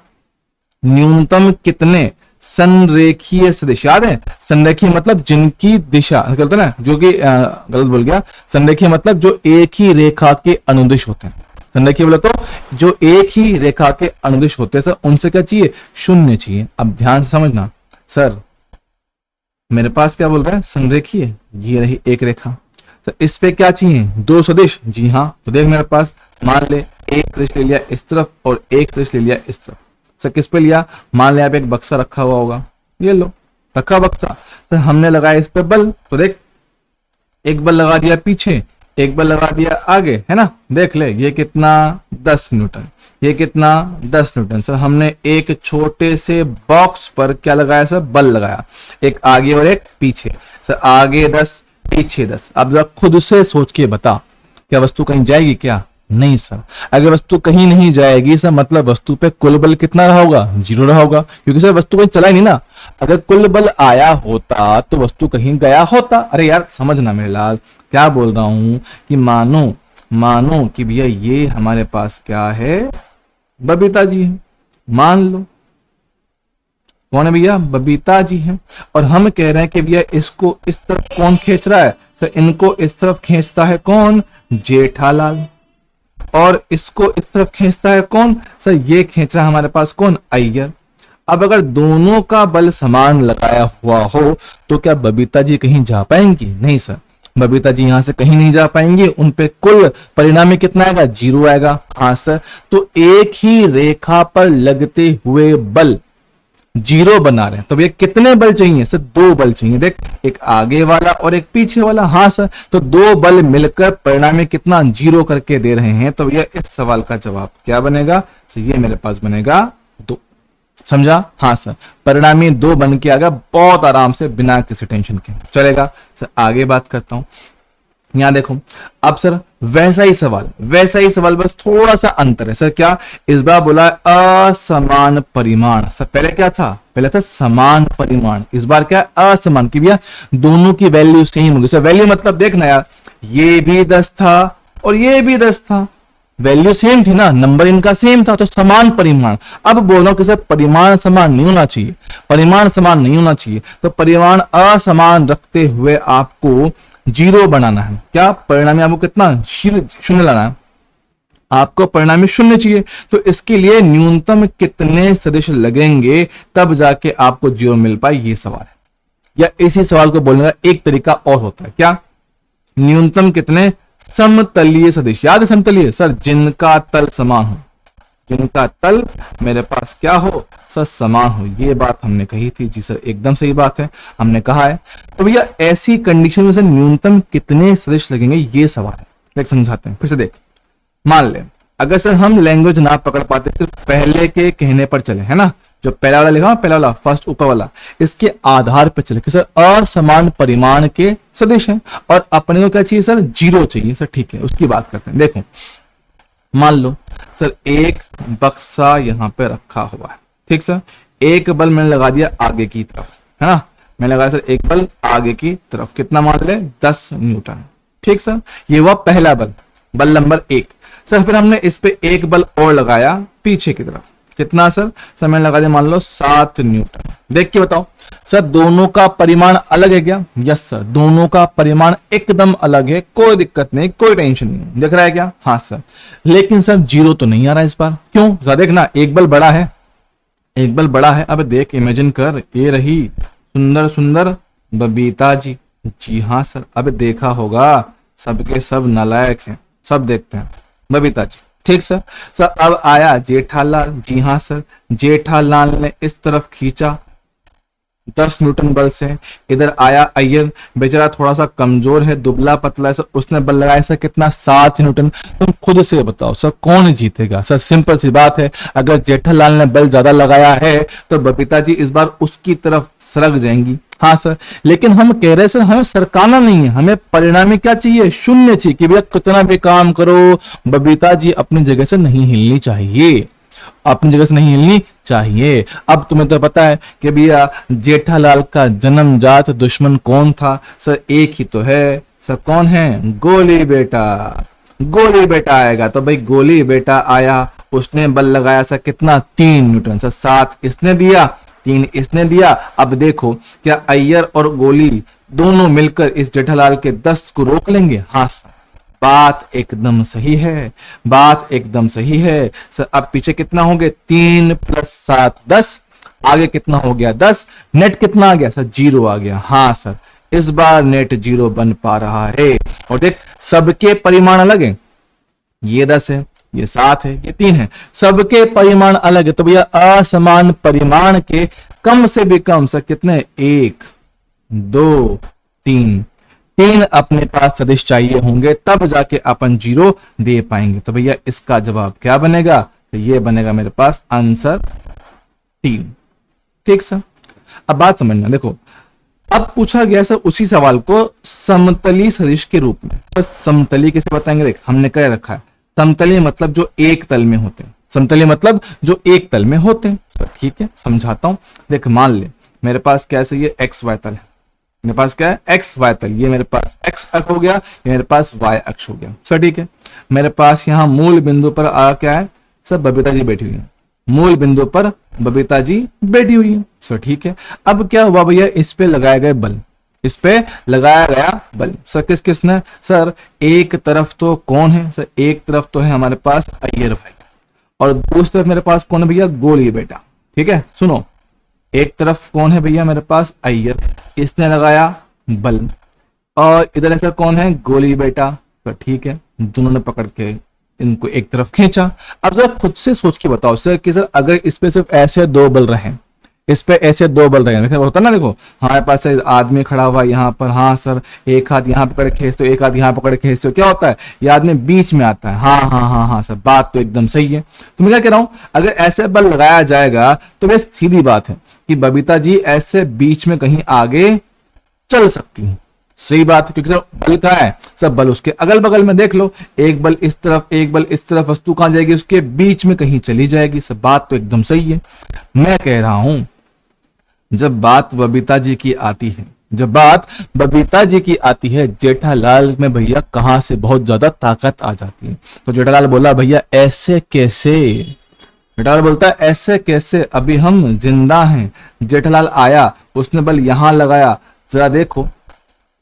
Speaker 1: न्यूनतम कितने संरेखीय सदिश, याद है संरेखीय मतलब जिनकी दिशा, गलत है ना, जो कि गलत बोल गया, संरेखीय मतलब जो एक ही रेखा के अनुदिश होते हैं। संरेखीय बोले तो जो एक ही रेखा के अनुदिश होते हैं सर, उनसे क्या चाहिए? शून्य चाहिए। अब ध्यान से समझना सर, मेरे पास क्या बोल रहा है? संरेखीय, ये रही एक रेखा सर, इस पे क्या चाहिए? 2 सदिश। जी हाँ, तो देख मेरे पास मान ले एक सदिश ले लिया इस तरफ और एक सदिश ले लिया इस तरफ। सर किस पे लिया? मान लिया आप एक बक्सा रखा हुआ होगा, ये लो रखा बक्सा सर, हमने लगाया इस पे बल, तो देख एक बल लगा दिया पीछे, एक बल लगा दिया आगे, है ना। देख ले ये कितना? 10 न्यूटन, ये कितना? 10 न्यूटन सर। हमने एक छोटे से बॉक्स पर क्या लगाया सर? बल लगाया, एक आगे और एक पीछे सर, आगे 10 पीछे 10। अब जरा खुद से सोच के बता, क्या वस्तु कहीं जाएगी क्या? नहीं सर। अगर वस्तु कहीं नहीं जाएगी सर, मतलब वस्तु पे कुल बल कितना रहा होगा? 0 रहा होगा, क्योंकि सर वस्तु कहीं चला ही नहीं ना। अगर कुल बल आया होता तो वस्तु कहीं गया होता। अरे यार समझना मेरे लाल, क्या बोल रहा हूं कि मानो कि भैया ये हमारे पास क्या है? बबीता जी है, मान लो। कौन है भैया? बबीता जी है। और हम कह रहे हैं कि भैया इसको इस तरफ कौन खींच रहा है सर? इनको इस तरफ खींचता है कौन? जेठालाल। और इसको इस तरफ खींचता है कौन सर? ये खींच रहा है हमारे पास कौन? अय्यर। अब अगर दोनों का बल समान लगाया हुआ हो तो क्या बबीता जी कहीं जा पाएंगी? नहीं सर, बबीता जी यहां से कहीं नहीं जा पाएंगी। उन पे कुल परिणामी कितना आएगा? 0 आएगा। हाँ सर, तो एक ही रेखा पर लगते हुए बल 0 बना रहे हैं, तो ये कितने बल चाहिए सर? 2 बल चाहिए। देख, एक आगे वाला और एक पीछे वाला। हाँ सर, तो 2 बल मिलकर परिणामी कितना? 0 करके दे रहे हैं। तो ये इस सवाल का जवाब क्या बनेगा सर? ये मेरे पास बनेगा 2। समझा? हाँ सर, परिणामी 2 बन के आ गया, बहुत आराम से, बिना किसी टेंशन के। चलेगा सर, आगे बात करता हूं। यहां देखो, अब सर वैसा ही सवाल बस थोड़ा सा अंतर है सर। क्या? इस बार बोला असमान परिमाण सर, पहले क्या था? पहले था समान परिमाण, इस बार क्या? असमान, की भैया दोनों की वैल्यू सेम होगी सर। वैल्यू मतलब देखना यार, ये भी 10 था और ये भी 10 था, वैल्यू सेम थी ना, नंबर इनका सेम था, तो समान परिमाण। अब बोल रहा हूं कि सर परिमाण समान नहीं होना चाहिए, परिमाण समान नहीं होना चाहिए, तो परिमाण असमान रखते हुए आपको 0 बनाना है। क्या परिणाम में आपको कितना शून्य लाना है, आपको परिणाम में शून्य चाहिए। तो इसके लिए न्यूनतम कितने सदिश लगेंगे तब जाके आपको 0 मिल पाए, ये सवाल है। या इसी सवाल को बोलने का एक तरीका और होता है, क्या, न्यूनतम कितने समतलीय सदिश। याद है समतलीय, सर जिनका तल समान हो, जिनका तल मेरे पास क्या हो सर, समान हो। ये बात हमने कही थी जी सर, एकदम सही बात है, हमने कहा है। तो भैया ऐसी कंडीशन में सर न्यूनतम कितने सदिश लगेंगे, ये सवाल है। देख समझाते हैं फिर से, देख मान ले अगर सर हम लैंग्वेज ना पकड़ पाते, सिर्फ पहले के कहने पर चले, है ना, जो पहला वाला लिखा, पहला वाला फर्स्ट ऊपर वाला, इसके आधार पर चले कि सर असमान परिमाण के सदिश हैं और अपने को क्या चाहिए सर, 0 चाहिए सर। ठीक है, उसकी बात करते हैं। देखो मान लो सर एक बक्सा यहां पे रखा हुआ है, ठीक सर, एक बल मैंने लगा दिया आगे की तरफ, है ना, मैंने लगाया सर एक बल आगे की तरफ, कितना मान ले 10 न्यूटन, ठीक सर, ये हुआ पहला बल, बल नंबर 1। सर फिर हमने इस पे एक बल और लगाया पीछे की तरफ, कितना सर, सर मैंने लगा दिया मान लो 7 न्यूटन। देख के बताओ सर दोनों का परिमाण अलग है क्या, यस सर, दोनों का परिमाण एकदम अलग है, कोई दिक्कत नहीं, कोई टेंशन नहीं, दिख रहा है क्या, हाँ सर। लेकिन सर 0 तो नहीं आ रहा इस बार, क्यों, जरा देखना, एक बल बड़ा है, एक बल बड़ा है। अब देख इमेजिन कर, ये रही सुंदर सुंदर बबीता जी, जी हाँ सर, अब देखा होगा सबके सब नालायक हैं, सब देखते हैं बबीता जी, ठीक सर। सर अब आया जेठालाल, जी हाँ सर, जेठालाल ने इस तरफ खींचा 10 न्यूटन बल से, इधर आया अय्यर, बेचारा थोड़ा सा कमजोर है, दुबला पतला है सर, उसने बल लगाया सर कितना, 7 न्यूटन। तुम खुद से बताओ सर कौन जीतेगा, सर सिंपल सी बात है, अगर जेठालाल ने बल ज्यादा लगाया है तो बबीता जी इस बार उसकी तरफ सरक जाएंगी, हाँ सर। लेकिन हम कह रहे हैं सर हमें सरकाना नहीं है, हमें परिणामी क्या चाहिए, शून्य चाहिए, कि भैया कितना भी काम करो बबीता जी अपनी जगह से नहीं हिलनी चाहिए, अपनी जगह से नहीं हिलनी चाहिए। अब तुम्हें तो पता है कि भैया जेठालाल का जन्मजात दुश्मन कौन था, सर एक ही तो है सर, कौन है, गोली बेटा, गोली बेटा आएगा। तो भाई गोली बेटा आया, उसने बल लगाया सर कितना, 3 न्यूटन सर, 7 इसने दिया, 3 इसने दिया। अब देखो क्या अय्यर और गोली दोनों मिलकर इस जेठालाल के 10 को रोक लेंगे, हाँ सर, बात एकदम सही है, बात एकदम सही है सर। अब पीछे कितना हो गए, 3 + 7 10, आगे कितना हो गया 10, नेट कितना आ गया सर, 0 आ गया, हाँ सर, इस बार नेट 0 बन पा रहा है। और देख सबके परिमाण अलग है, ये 10 है, ये 7 है, ये 3 है, सबके परिमाण अलग है, तो भैया असमान परिमाण के कम से भी कम सर कितने, 1 2 3 3 अपने पास सदिश चाहिए होंगे, तब जाके अपन 0 दे पाएंगे। तो भैया इसका जवाब क्या बनेगा, तो ये बनेगा मेरे पास आंसर 3, ठीक सर। अब बात समझना, देखो अब पूछा गया सर उसी सवाल को समतली सदिश के रूप में, तो समतली कैसे बताएंगे, देख हमने कह रखा है समतली मतलब जो एक तल में होते हैं, समतली मतलब जो एक तल में होते हैं, तो ठीक है समझाता हूं। देख मान ले मेरे पास कैसे ये एक्स वाई तल है, मेरे पास क्या है एक्स वाई तल, ये मेरे पास एक्स अक्ष हो गया, ये मेरे पास वाई अक्ष हो गया सर, ठीक है। मेरे पास यहाँ मूल बिंदु पर आ क्या है सर, बबीता जी बैठी हुई है, मूल बिंदु पर बबीता जी बैठी हुई है सर, ठीक है। अब क्या हुआ भैया, इस पे लगाए गए बल, इस पे लगाया गया बल सर, किस किसने सर, एक तरफ तो कौन है सर, एक तरफ तो है हमारे पास अय्यर भाई, और दूसरी तरफ मेरे पास कौन है भैया, गोली बेटा, ठीक है। सुनो एक तरफ कौन है भैया मेरे पास अय्यर, इसने लगाया बल, और इधर ऐसा कौन है, गोली बेटा, तो ठीक है, दोनों ने पकड़ के इनको एक तरफ खींचा। अब जरा खुद से सोच के बताओ सर कि सर अगर इस पे सिर्फ ऐसे 2 बल रहे, इस पे ऐसे 2 बल रहे, होता ना, देखो हमारे पास आदमी खड़ा हुआ यहाँ पर, हाँ सर, एक हाथ यहाँ पकड़ के खींचते हो, एक हाथ यहाँ पकड़ के खींचते हो, क्या होता है, ये आदमी बीच में आता है, हाँ हाँ हाँ हाँ सर, बात तो एकदम सही है। तो मैं क्या कह रहा हूं, अगर ऐसे बल लगाया जाएगा तो बस सीधी बात है कि बबीता जी ऐसे बीच में कहीं आगे चल सकती है, सही बात है, क्योंकि सर बल कहाँ है, सब बल उसके अगल बगल में, देख लो एक बल इस तरफ, एक बल इस तरफ, वस्तु कहां जाएगी, उसके बीच में कहीं चली जाएगी, सब बात तो एकदम सही है। मैं कह रहा हूं जब बात बबीता जी की आती है, जब बात बबीता जी की आती है, जेठालाल में भैया कहां से बहुत ज्यादा ताकत आ जाती है। तो जेठालाल बोला भैया ऐसे कैसे, जेठालाल बोलता है ऐसे कैसे, अभी हम जिंदा हैं। जेठालाल आया, उसने बल यहां लगाया, जरा देखो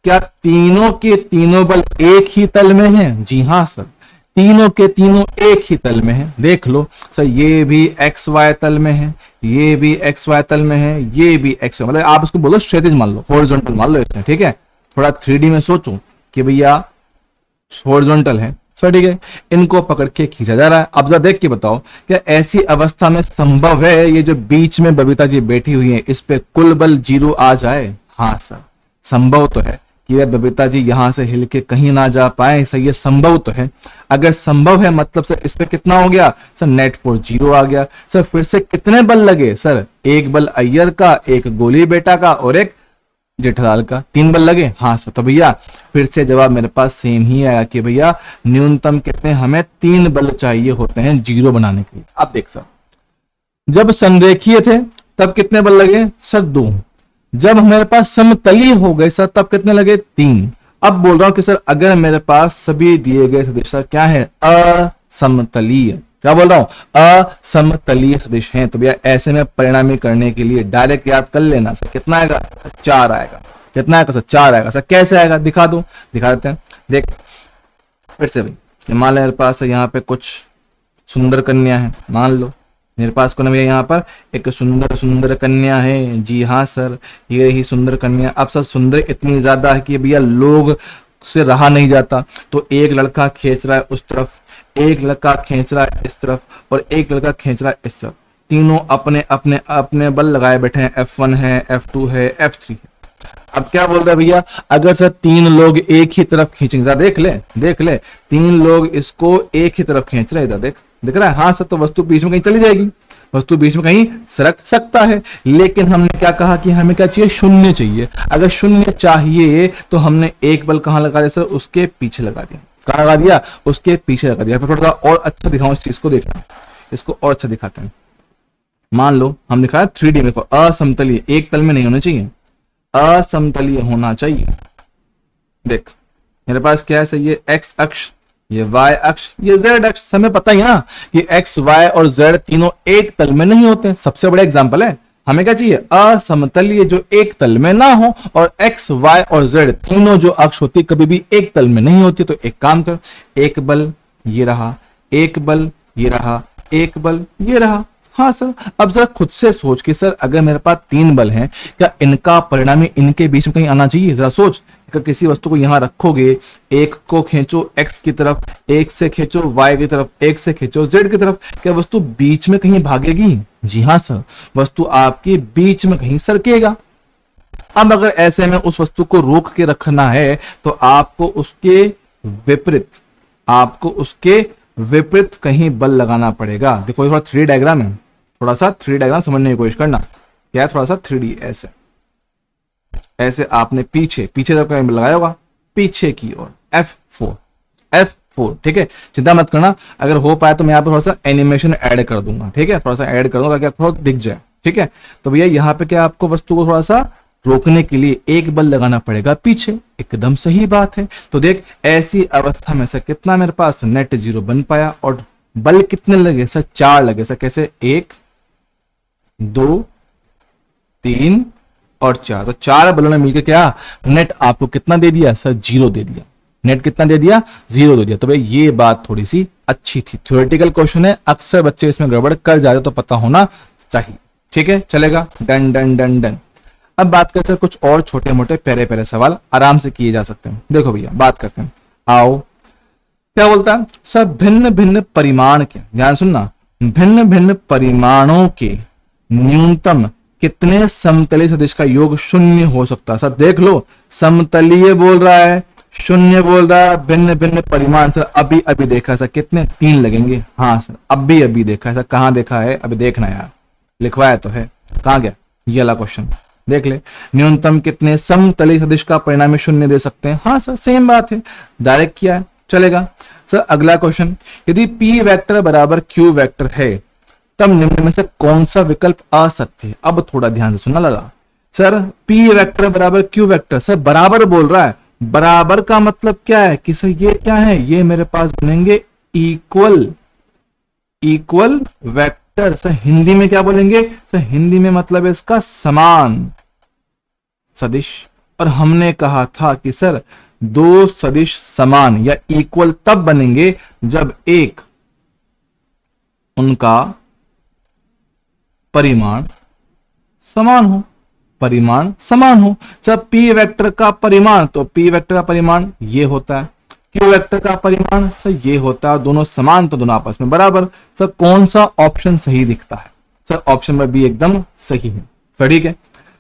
Speaker 1: क्या तीनों के तीनों बल एक ही तल में हैं? जी हाँ सर, तीनों के तीनों एक ही तल में हैं। देख लो सर, ये भी एक्स वाई तल में है, ये भी एक्स वाई तल में है, ये भी एक्स, मतलब आप इसको बोलो क्षैतिज मान लो, हॉरिजॉन्टल मान लो इसमें, ठीक है। थोड़ा 3D में सोचो कि भैया हॉरिजॉन्टल है सर, ठीक है, इनको पकड़ के खींचा जा रहा है। अब जरा देख के बताओ क्या ऐसी अवस्था में संभव है ये जो बीच में बबीता जी बैठी हुई है इस पे कुल बल 0 आ जाए? हाँ सर, संभव तो है कि ये बबीता जी यहां से हिल के कहीं ना जा पाए सर, ये संभव तो है। अगर संभव है मतलब सर इस पे कितना हो गया सर, नेट फोर्स 0 आ गया सर। फिर से कितने बल लगे सर? एक बल अय्यर का, एक गोली बेटा का और एक जेठालाल का, 3 बल लगे। हाँ सर, तो भैया फिर से जवाब मेरे पास सेम ही आया कि भैया न्यूनतम कितने, हमें 3 बल चाहिए होते हैं 0 बनाने के लिए। अब देख सर, जब संरेखीय थे तब कितने बल लगे सर? 2। जब हमारे पास समतलीय हो गए सर तब कितने लगे? 3। अब बोल रहा हूं कि सर अगर मेरे पास सभी दिए गए सदिश क्या है? असमतलीय। क्या बोल रहा हूं? असमतलीय सदिश हैं, तो भैया ऐसे में परिणामी करने के लिए डायरेक्ट याद कर लेना सर, कितना आएगा सर? 4 आएगा। कितना आएगा सर? 4 आएगा सर। कैसे आएगा दिखा दो, दिखा देते हैं। देख फिर से भाई, मान लो मेरे पास यहाँ पे कुछ सुंदर कन्या है, मान लो मेरे पास को ना भैया यहाँ पर एक सुंदर सुंदर कन्या है। जी हाँ सर, ये ही सुंदर कन्या। अब सर सुंदर इतनी ज्यादा है कि भैया लोग से रहा नहीं जाता, तो एक लड़का खींच रहा है उस तरफ, एक लड़का खींच रहा है इस तरफ, और एक लड़का खींच रहा है इस तरफ। तीनों अपने अपने अपने बल लगाए बैठे हैं, F1 है, F2 है, F3 है। अब क्या बोल रहा है भैया, अगर सर 3 लोग एक ही तरफ खींचेंगे, जरा देख ले, देख ले, 3 लोग इसको एक ही तरफ खींच रहे हैं, इधर देख, दिख रहा है? हाँ सर, तो वस्तु बीच में कहीं चली जाएगी, वस्तु बीच में कहीं सरक सकता है। लेकिन हमने क्या कहा कि हमें क्या चाहिए? शून्य चाहिए। अगर शून्य चाहिए तो हमने एक बल कहां लगा दिया सर? उसके पीछे लगा दिया। कहां लगा दिया? उसके पीछे लगा दिया। फिर थोड़ा सा और अच्छा दिखाऊं इस चीज को, देखना, इसको और अच्छा दिखाते हैं। मान लो हम दिखाया 3D में, असमतलीय, एक तल में नहीं होना चाहिए, असमतलीय होना चाहिए। देख मेरे पास क्या है सर, ये एक्स अक्ष, ये y अक्ष, ये z अक्ष। हमें पता ही ना कि x, y और z तीनों एक तल में नहीं होते। सबसे बड़ा एग्जांपल है, हमें क्या चाहिए? असमतलीय जो एक तल में ना हो, और x, y और z तीनों जो अक्ष होती कभी भी एक तल में नहीं होती। तो एक काम कर, एक बल ये रहा, एक बल ये रहा, एक बल ये रहा। हाँ सर, अब जरा खुद से सोच कि सर अगर मेरे पास 3 बल हैं, क्या इनका परिणामी इनके बीच में कहीं आना चाहिए? जरा सोच, अगर किसी वस्तु को यहां रखोगे, एक को खींचो x की तरफ, एक से खींचो y की तरफ, एक से खींचो z की तरफ, क्या वस्तु बीच में कहीं भागेगी? जी हाँ सर, वस्तु आपकी बीच में कहीं सरकेगा। अब अगर ऐसे में उस वस्तु को रोक के रखना है तो आपको उसके विपरीत, आपको उसके विपरीत कहीं बल लगाना पड़ेगा। देखो थोड़ा 3D डायग्राम है, थोड़ा सा 3D डायग्राम समझने की कोशिश करना। क्या है? थोड़ा सा 3D, ऐसे ऐसे आपने पीछे पीछे तरफ कहीं लगाया होगा, पीछे की ओर, F4, ठीक है। चिंता मत करना, अगर हो पाए तो मैं यहाँ पे थोड़ा सा एनिमेशन ऐड कर दूंगा, ठीक है, थोड़ा सा ऐड कर दूंगा ताकि आपको दिख जाए, ठीक है। तो भैया यहाँ पे क्या आपको वस्तु को थोड़ा सा रोकने के लिए एक बल लगाना पड़ेगा पीछे, एकदम सही बात है। तो देख ऐसी अवस्था में सर कितना मेरे पास नेट 0 बन पाया, और बल कितने लगे सर? 4 लगे सर। कैसे? 1, 2, 3 और 4। तो 4 बलों ने मिलकर क्या नेट आपको कितना दे दिया सर? 0 दे दिया। नेट कितना दे दिया? 0 दे दिया। तो भाई ये बात थोड़ी सी अच्छी थी, थ्योरेटिकल क्वेश्चन है, अक्सर बच्चे इसमें गड़बड़ कर जाते, तो पता होना चाहिए, ठीक है, चलेगा। Done done done done. अब बात करते हैं कुछ और छोटे मोटे प्यारे प्यारे सवाल आराम से किए जा सकते हैं। देखो भैया बात करते हैं, आओ। क्या बोलता है सर? भिन्न भिन्न परिमाण के, ध्यान सुनना, भिन्न भिन्न परिमाणों के न्यूनतम कितने समतलीय सदिश का योग 0 हो सकता है? सर देख लो, समतलीय बोल रहा है, 0 बोल रहा है, भिन्न भिन्न परिमाण। सर अभी अभी देखा सर, कितने? 3 लगेंगे। हाँ सर, अभी अभी देखा है सर। कहां देखा है? अभी देखना यार, लिखवाया तो है, कहां गया ये वाला क्वेश्चन? देख ले, न्यूनतम कितने समतलीय सदिश का परिणामी 0 दे सकते हैं? हाँ सर सेम बात है, डायरेक्ट किया है, चलेगा। सर अगला क्वेश्चन, यदि p वेक्टर बराबर q वेक्टर है तब निम्न में से कौन सा विकल्प असत्य है? अब थोड़ा ध्यान से सुनना लगा, सर P वेक्टर बराबर Q वेक्टर, सर बराबर बोल रहा है, बराबर का मतलब क्या है कि सर ये क्या है, ये मेरे पास बनेंगे equal, equal vector. Sir Hindi में क्या बोलेंगे, सर हिंदी में मतलब है इसका समान सदिश। और हमने कहा था कि सर दो सदिश समान या इक्वल तब बनेंगे जब एक उनका परिमाण समान हो, परिमाण समान हो। सर P वेक्टर का परिमाण, तो P वेक्टर का परिमाण ये होता है, Q वेक्टर का परिमाण सर ये होता है, दोनों समान तो दोनों आपस में बराबर। सर कौन सा ऑप्शन सही दिखता है, सर ऑप्शन नंबर बी एकदम सही है। सर ठीक है।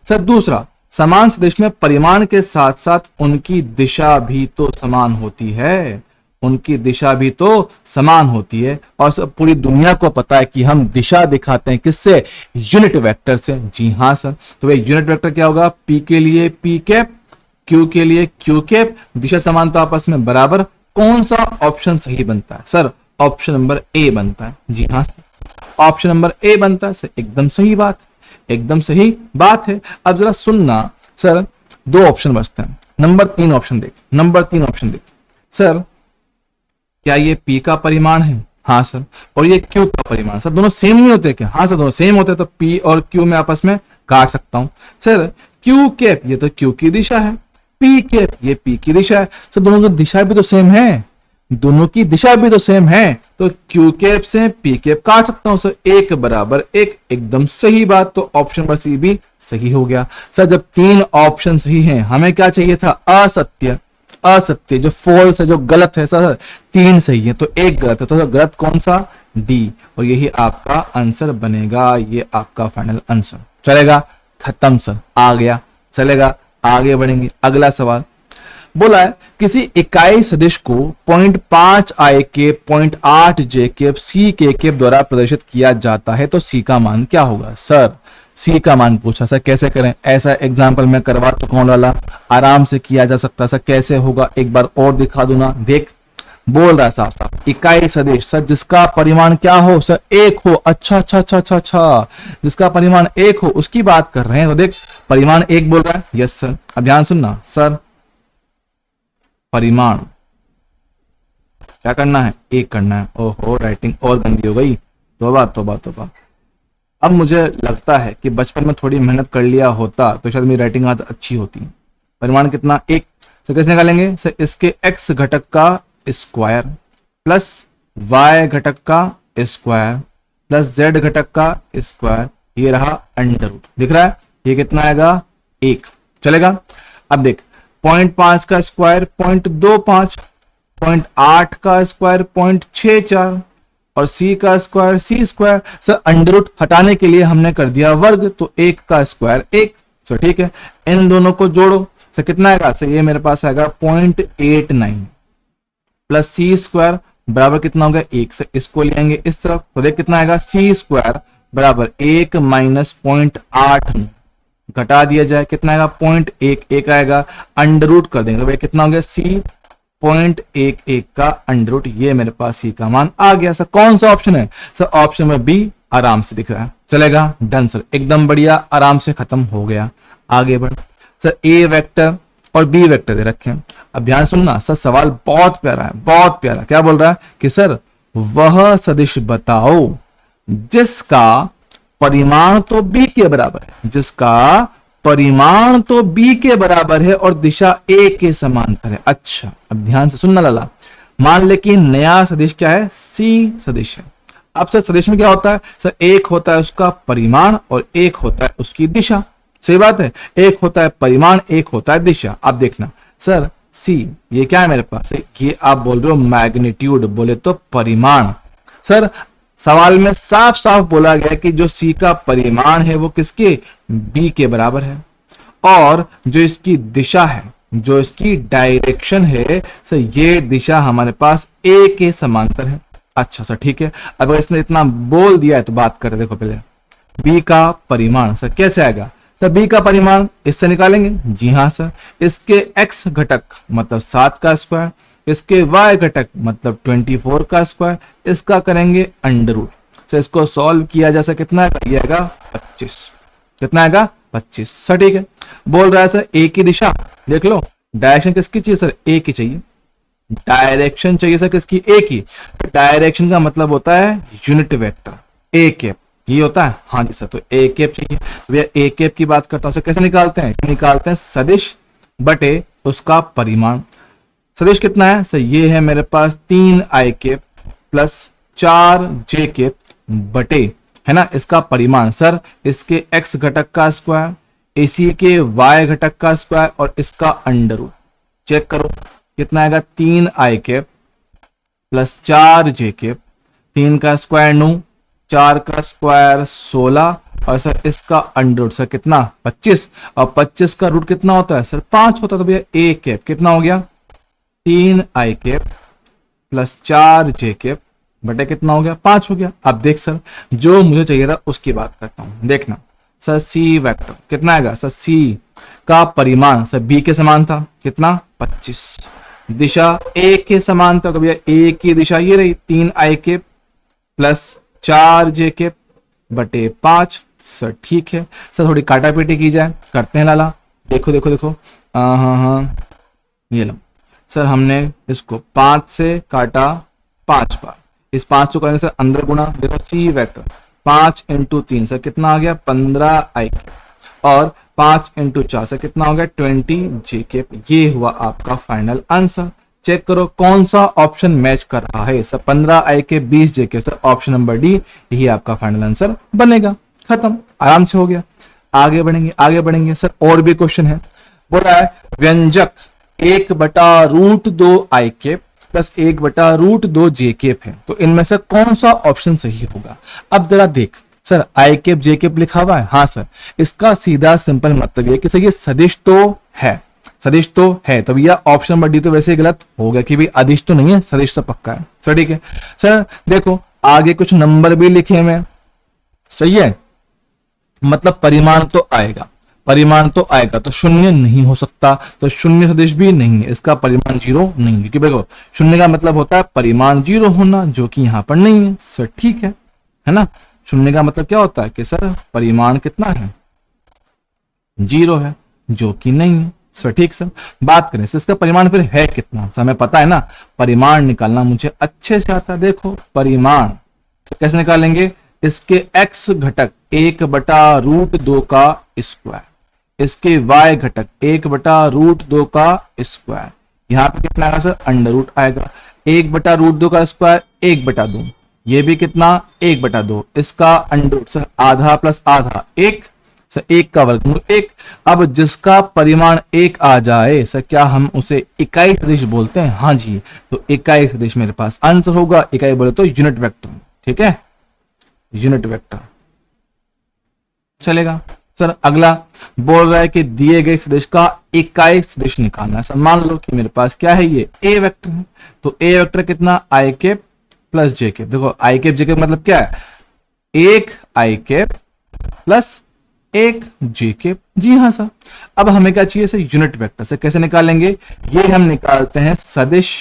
Speaker 1: सर दूसरा, समान सदिश में परिमाण के साथ साथ उनकी दिशा भी तो समान होती है, उनकी दिशा भी तो समान होती है। और सब पूरी दुनिया को पता है कि हम दिशा दिखाते हैं किससे, यूनिट वेक्टर से। जी हाँ सर, तो भाई यूनिट वेक्टर क्या होगा, P के लिए P कैप, Q के लिए Q कैप, दिशा समान तो आपस में बराबर। कौन सा ऑप्शन सही बनता है, सर ऑप्शन नंबर ए बनता है। जी हाँ सर, ऑप्शन नंबर ए बनता है। सर एकदम सही बात, एकदम सही बात है। अब जरा सुनना सर, दो ऑप्शन बचते हैं, नंबर 3 ऑप्शन देख, नंबर 3 ऑप्शन देख। सर क्या ये P का परिमाण है, हाँ सर, और ये Q का परिमाण, सर दोनों सेम नहीं होते क्या, हाँ सर दोनों सेम होते हैं, तो P और Q में आपस में काट सकता हूं। सर Q कैप ये तो Q की दिशा है, P कैप ये P की दिशा है, सर दोनों की दिशा भी तो सेम है, दोनों की दिशा भी तो सेम है, तो Q कैप से P कैप काट सकता हूं। सर एक बराबर एक, एकदम सही बात, तो ऑप्शन नंबर सी भी सही हो गया। सर जब 3 ऑप्शन सही हैं, हमें क्या चाहिए था, असत्य, असत्य जो फॉल्स है, जो गलत है। सर 3 सही है तो एक गलत है, तो सर गलत कौन सा, डी, और यही आपका आंसर बनेगा, ये आपका फाइनल आंसर। चलेगा, खत्म सर, आ गया, चलेगा, आगे बढ़ेंगे। अगला सवाल बोला है किसी इकाई सदिश को 0.5 I के 0.8 J के C के द्वारा प्रदर्शित किया जाता है, तो C का मान क्या होगा। सर C का मान पूछा, सर कैसे करें, ऐसा एग्जाम्पल मैं करवा चुका हूं वाला, आराम से किया जा सकता है। सर कैसे होगा एक बार और दिखा दूं ना, देख बोल रहा है साफ साफ, इकाई सदिश सर जिसका परिमाण क्या हो, सर एक हो। अच्छा अच्छा अच्छा अच्छा अच्छा, जिसका परिमाण एक हो उसकी बात कर रहे हैं, तो देख परिमाण एक बोल रहा है, यस सर। अब ध्यान सुनना सर, परिमाण क्या करना है, एक करना है। ओहो राइटिंग और गंदी हो गई, तौबा तौबा तौबा। अब मुझे लगता है कि बचपन में थोड़ी मेहनत कर लिया होता तो शायद मेरी राइटिंग आज अच्छी होती। परिमाण कितना, एक। सर कैसे निकालेंगे, सर इसके x घटक का स्क्वायर प्लस y घटक का स्क्वायर प्लस z घटक का स्क्वायर, ये रहा अंडर रूट, दिख रहा है, ये कितना आएगा, 1। चलेगा। अब देख 0.5 का स्क्वायर 0.25, 0.8 का स्क्वायर 0.64 और C का square C square. Sir under root हटाने के लिए हमने कर दिया वर्ग, तो 1 का स्क्वायर 1। सर ठीक है, इन दोनों को जोड़ो, सर कितना आएगा, सर ये मेरे पास आएगा 0.89 प्लस C स्क्वायर बराबर कितना हो गया, 1। से इसको ले आएंगे इस तरफ, तो देख कितना आएगा, C स्क्वायर बराबर 1 माइनस 0.8 घटा दिया जाए, कितना आएगा 0.11 आएगा, अंडर रूट कर देंगे, तो भाई कितना हो गया, C 0.11 का अंडर रूट, ये मेरे पास C का मान आ गया। सर कौन सा ऑप्शन है, सर ऑप्शन में बी आराम से दिख रहा है। चलेगा, डन सर, एकदम बढ़िया, आराम से खत्म हो गया। आगे बढ़ सर, ए वेक्टर और बी वेक्टर दे रखे हैं। अब ध्यान सुनना सर, सवाल बहुत प्यारा है, बहुत प्यारा। क्या बोल रहा है कि सर वह सदिश बताओ जिसका परिमाण तो b के बराबर है, जिसका परिमाण तो b के बराबर है और दिशा a के समांतर है। अच्छा अब ध्यान से सुनना लाला, मान ले कि नया सदिश क्या है, c सदिश है। अब सर सदिश में क्या होता है, सर एक होता है उसका परिमाण और एक होता है उसकी दिशा। सही बात है, एक होता है परिमाण, एक होता है दिशा। अब देखना सर c ये क्या है मेरे पास, ये आप बोल रहे हो मैग्नीट्यूड, बोले तो परिमाण। सर सवाल में साफ साफ बोला गया कि जो C का परिमाण है वो किसके, B के बराबर है, और जो इसकी दिशा है, जो इसकी डायरेक्शन है, सर ये दिशा हमारे पास A के समांतर है। अच्छा सर ठीक है, अगर इसने इतना बोल दिया है तो बात करें। देखो पहले B का परिमाण सर कैसे आएगा, सर B का परिमाण इससे निकालेंगे। जी हाँ सर, इसके x घटक मतलब 7 का स्क्वायर, इसके y घटक मतलब 24 का स्क्वायर, इसका करेंगे अंडर रूट। सो इसको सॉल्व किया जैसा कितना आएगा, ये आएगा 25। कितना आएगा 25। सर ठीक है। बोल रहा है सर ए की दिशा, देख लो डायरेक्शन किसकी चाहिए सर, ए की चाहिए। डायरेक्शन चाहिए सर किसकी, ए की। डायरेक्शन का मतलब होता है यूनिट वेक्टर ए कैप, ये होता है। हाँ जी सर, तो ए कैप चाहिए। तो भैया ए कैप की बात करता हूं सर, कैसे निकालते हैं, निकालते हैं सदिश बटे उसका परिमाण। सदिश कितना है सर, ये है मेरे पास 3 आई कैप प्लस 4 जे कैप बटे, है ना, इसका परिमाण सर, इसके x घटक का स्क्वायर, इसी के y घटक का स्क्वायर और इसका अंडर रूट। चेक करो कितना आएगा, 3 आई कैप प्लस 4 जे कैप, 3 का स्क्वायर 9, 4 का स्क्वायर 16 और सर इसका अंडर रूट सर कितना 25, और 25 का रूट कितना होता है सर 5 होता है। तो भैया ए कैप कितना हो गया, 3 आई कैप प्लस 4 जे कैप बटे कितना हो गया 5 हो गया। अब देख सर, जो मुझे चाहिए था उसकी बात करता हूं, देखना सर सी वेक्टर कितना आएगा सर, सी का परिमाण सर बी के समान था कितना 25, दिशा ए के समान था, तो भैया ए की दिशा ये रही 3 आई के प्लस 4 जे के बटे 5। सर ठीक है सर, थोड़ी काटा पीटी की जाए, करते हैं लाला। देखो देखो देखो, हाँ ये लो सर, हमने इसको 5 से काटा 5 बार, इस 5 को करने से अंदर गुणा, देखो सी वेक्टर 5 इंटू 3 से कितना आ गया 15 आई और 5 इंटू 4 से कितना हो गया 20 जे के। ये हुआ आपका फाइनल आंसर। चेक करो कौन सा ऑप्शन मैच कर रहा है सर, 15 आई के 20 जे के, सर ऑप्शन नंबर डी यही आपका फाइनल आंसर बनेगा। खत्म, आराम से हो गया। आगे बढ़ेंगे आगे बढ़ेंगे सर, और भी क्वेश्चन है। बोल रहा है व्यंजक 1/√2 आई के प्लस 1/√2 जे केप है, तो इनमें से कौन सा ऑप्शन सही होगा। अब जरा देख सर, आई केप जे केप लिखा हुआ है, हाँ सर, इसका सीधा सिंपल मतलब ये कि सर ये सदिश तो है, सदिश तो है, तो भैया ऑप्शन नंबर डी तो वैसे ही गलत हो गया कि भाई अदिश तो नहीं है, सदिश तो पक्का है। सर ठीक है सर, देखो आगे कुछ नंबर भी लिखे हुए, सही है, मतलब परिमाण तो आएगा, परिमाण तो आएगा, तो शून्य नहीं हो सकता, तो शून्य सदिश भी नहीं है, इसका परिमाण 0 नहीं है, क्योंकि देखो शून्य का मतलब होता है परिमाण 0 होना, जो कि यहां पर नहीं है। सर ठीक है ना, शून्य का मतलब क्या होता है कि सर परिमाण कितना है 0 है, जो कि नहीं है। सर ठीक सर, बात करें इसका परिमाण फिर है कितना, सर हमें पता है ना, परिमाण निकालना मुझे अच्छे से आता है। देखो परिमाण तो कैसे निकालेंगे, इसके x घटक 1/√2 का स्क्वायर, इसके y घटक 1/√2 का स्क्वायर, यहां पे कितना आएगा सर अंडर रूट आएगा, 1/√2 का स्क्वायर 1/2, ये भी कितना 1/2, इसका अंडर रूट सर आधा प्लस आधा 1, सर 1 का वर्गमूल 1। अब जिसका परिमाण 1 आ जाए सर, क्या हम उसे इकाई सदिश बोलते हैं, हाँ जी, तो इकाई सदिश मेरे पास आंसर होगा। इकाई बोले तो यूनिट वेक्टर, ठीक है, यूनिट वेक्टर चलेगा। सर अगला बोल रहा है कि दिए गए सदिश का इकाई सदिश निकालना है। सर मान लो कि मेरे पास क्या है, ये ए वेक्टर है, तो ए वेक्टर कितना आई केप प्लस जे केप। देखो आई केप जे केप मतलब क्या है, 1 आई केप प्लस 1 जे केप। जी हाँ सर, अब हमें क्या चाहिए सर, यूनिट वेक्टर। से कैसे निकालेंगे, ये हम निकालते हैं सदिश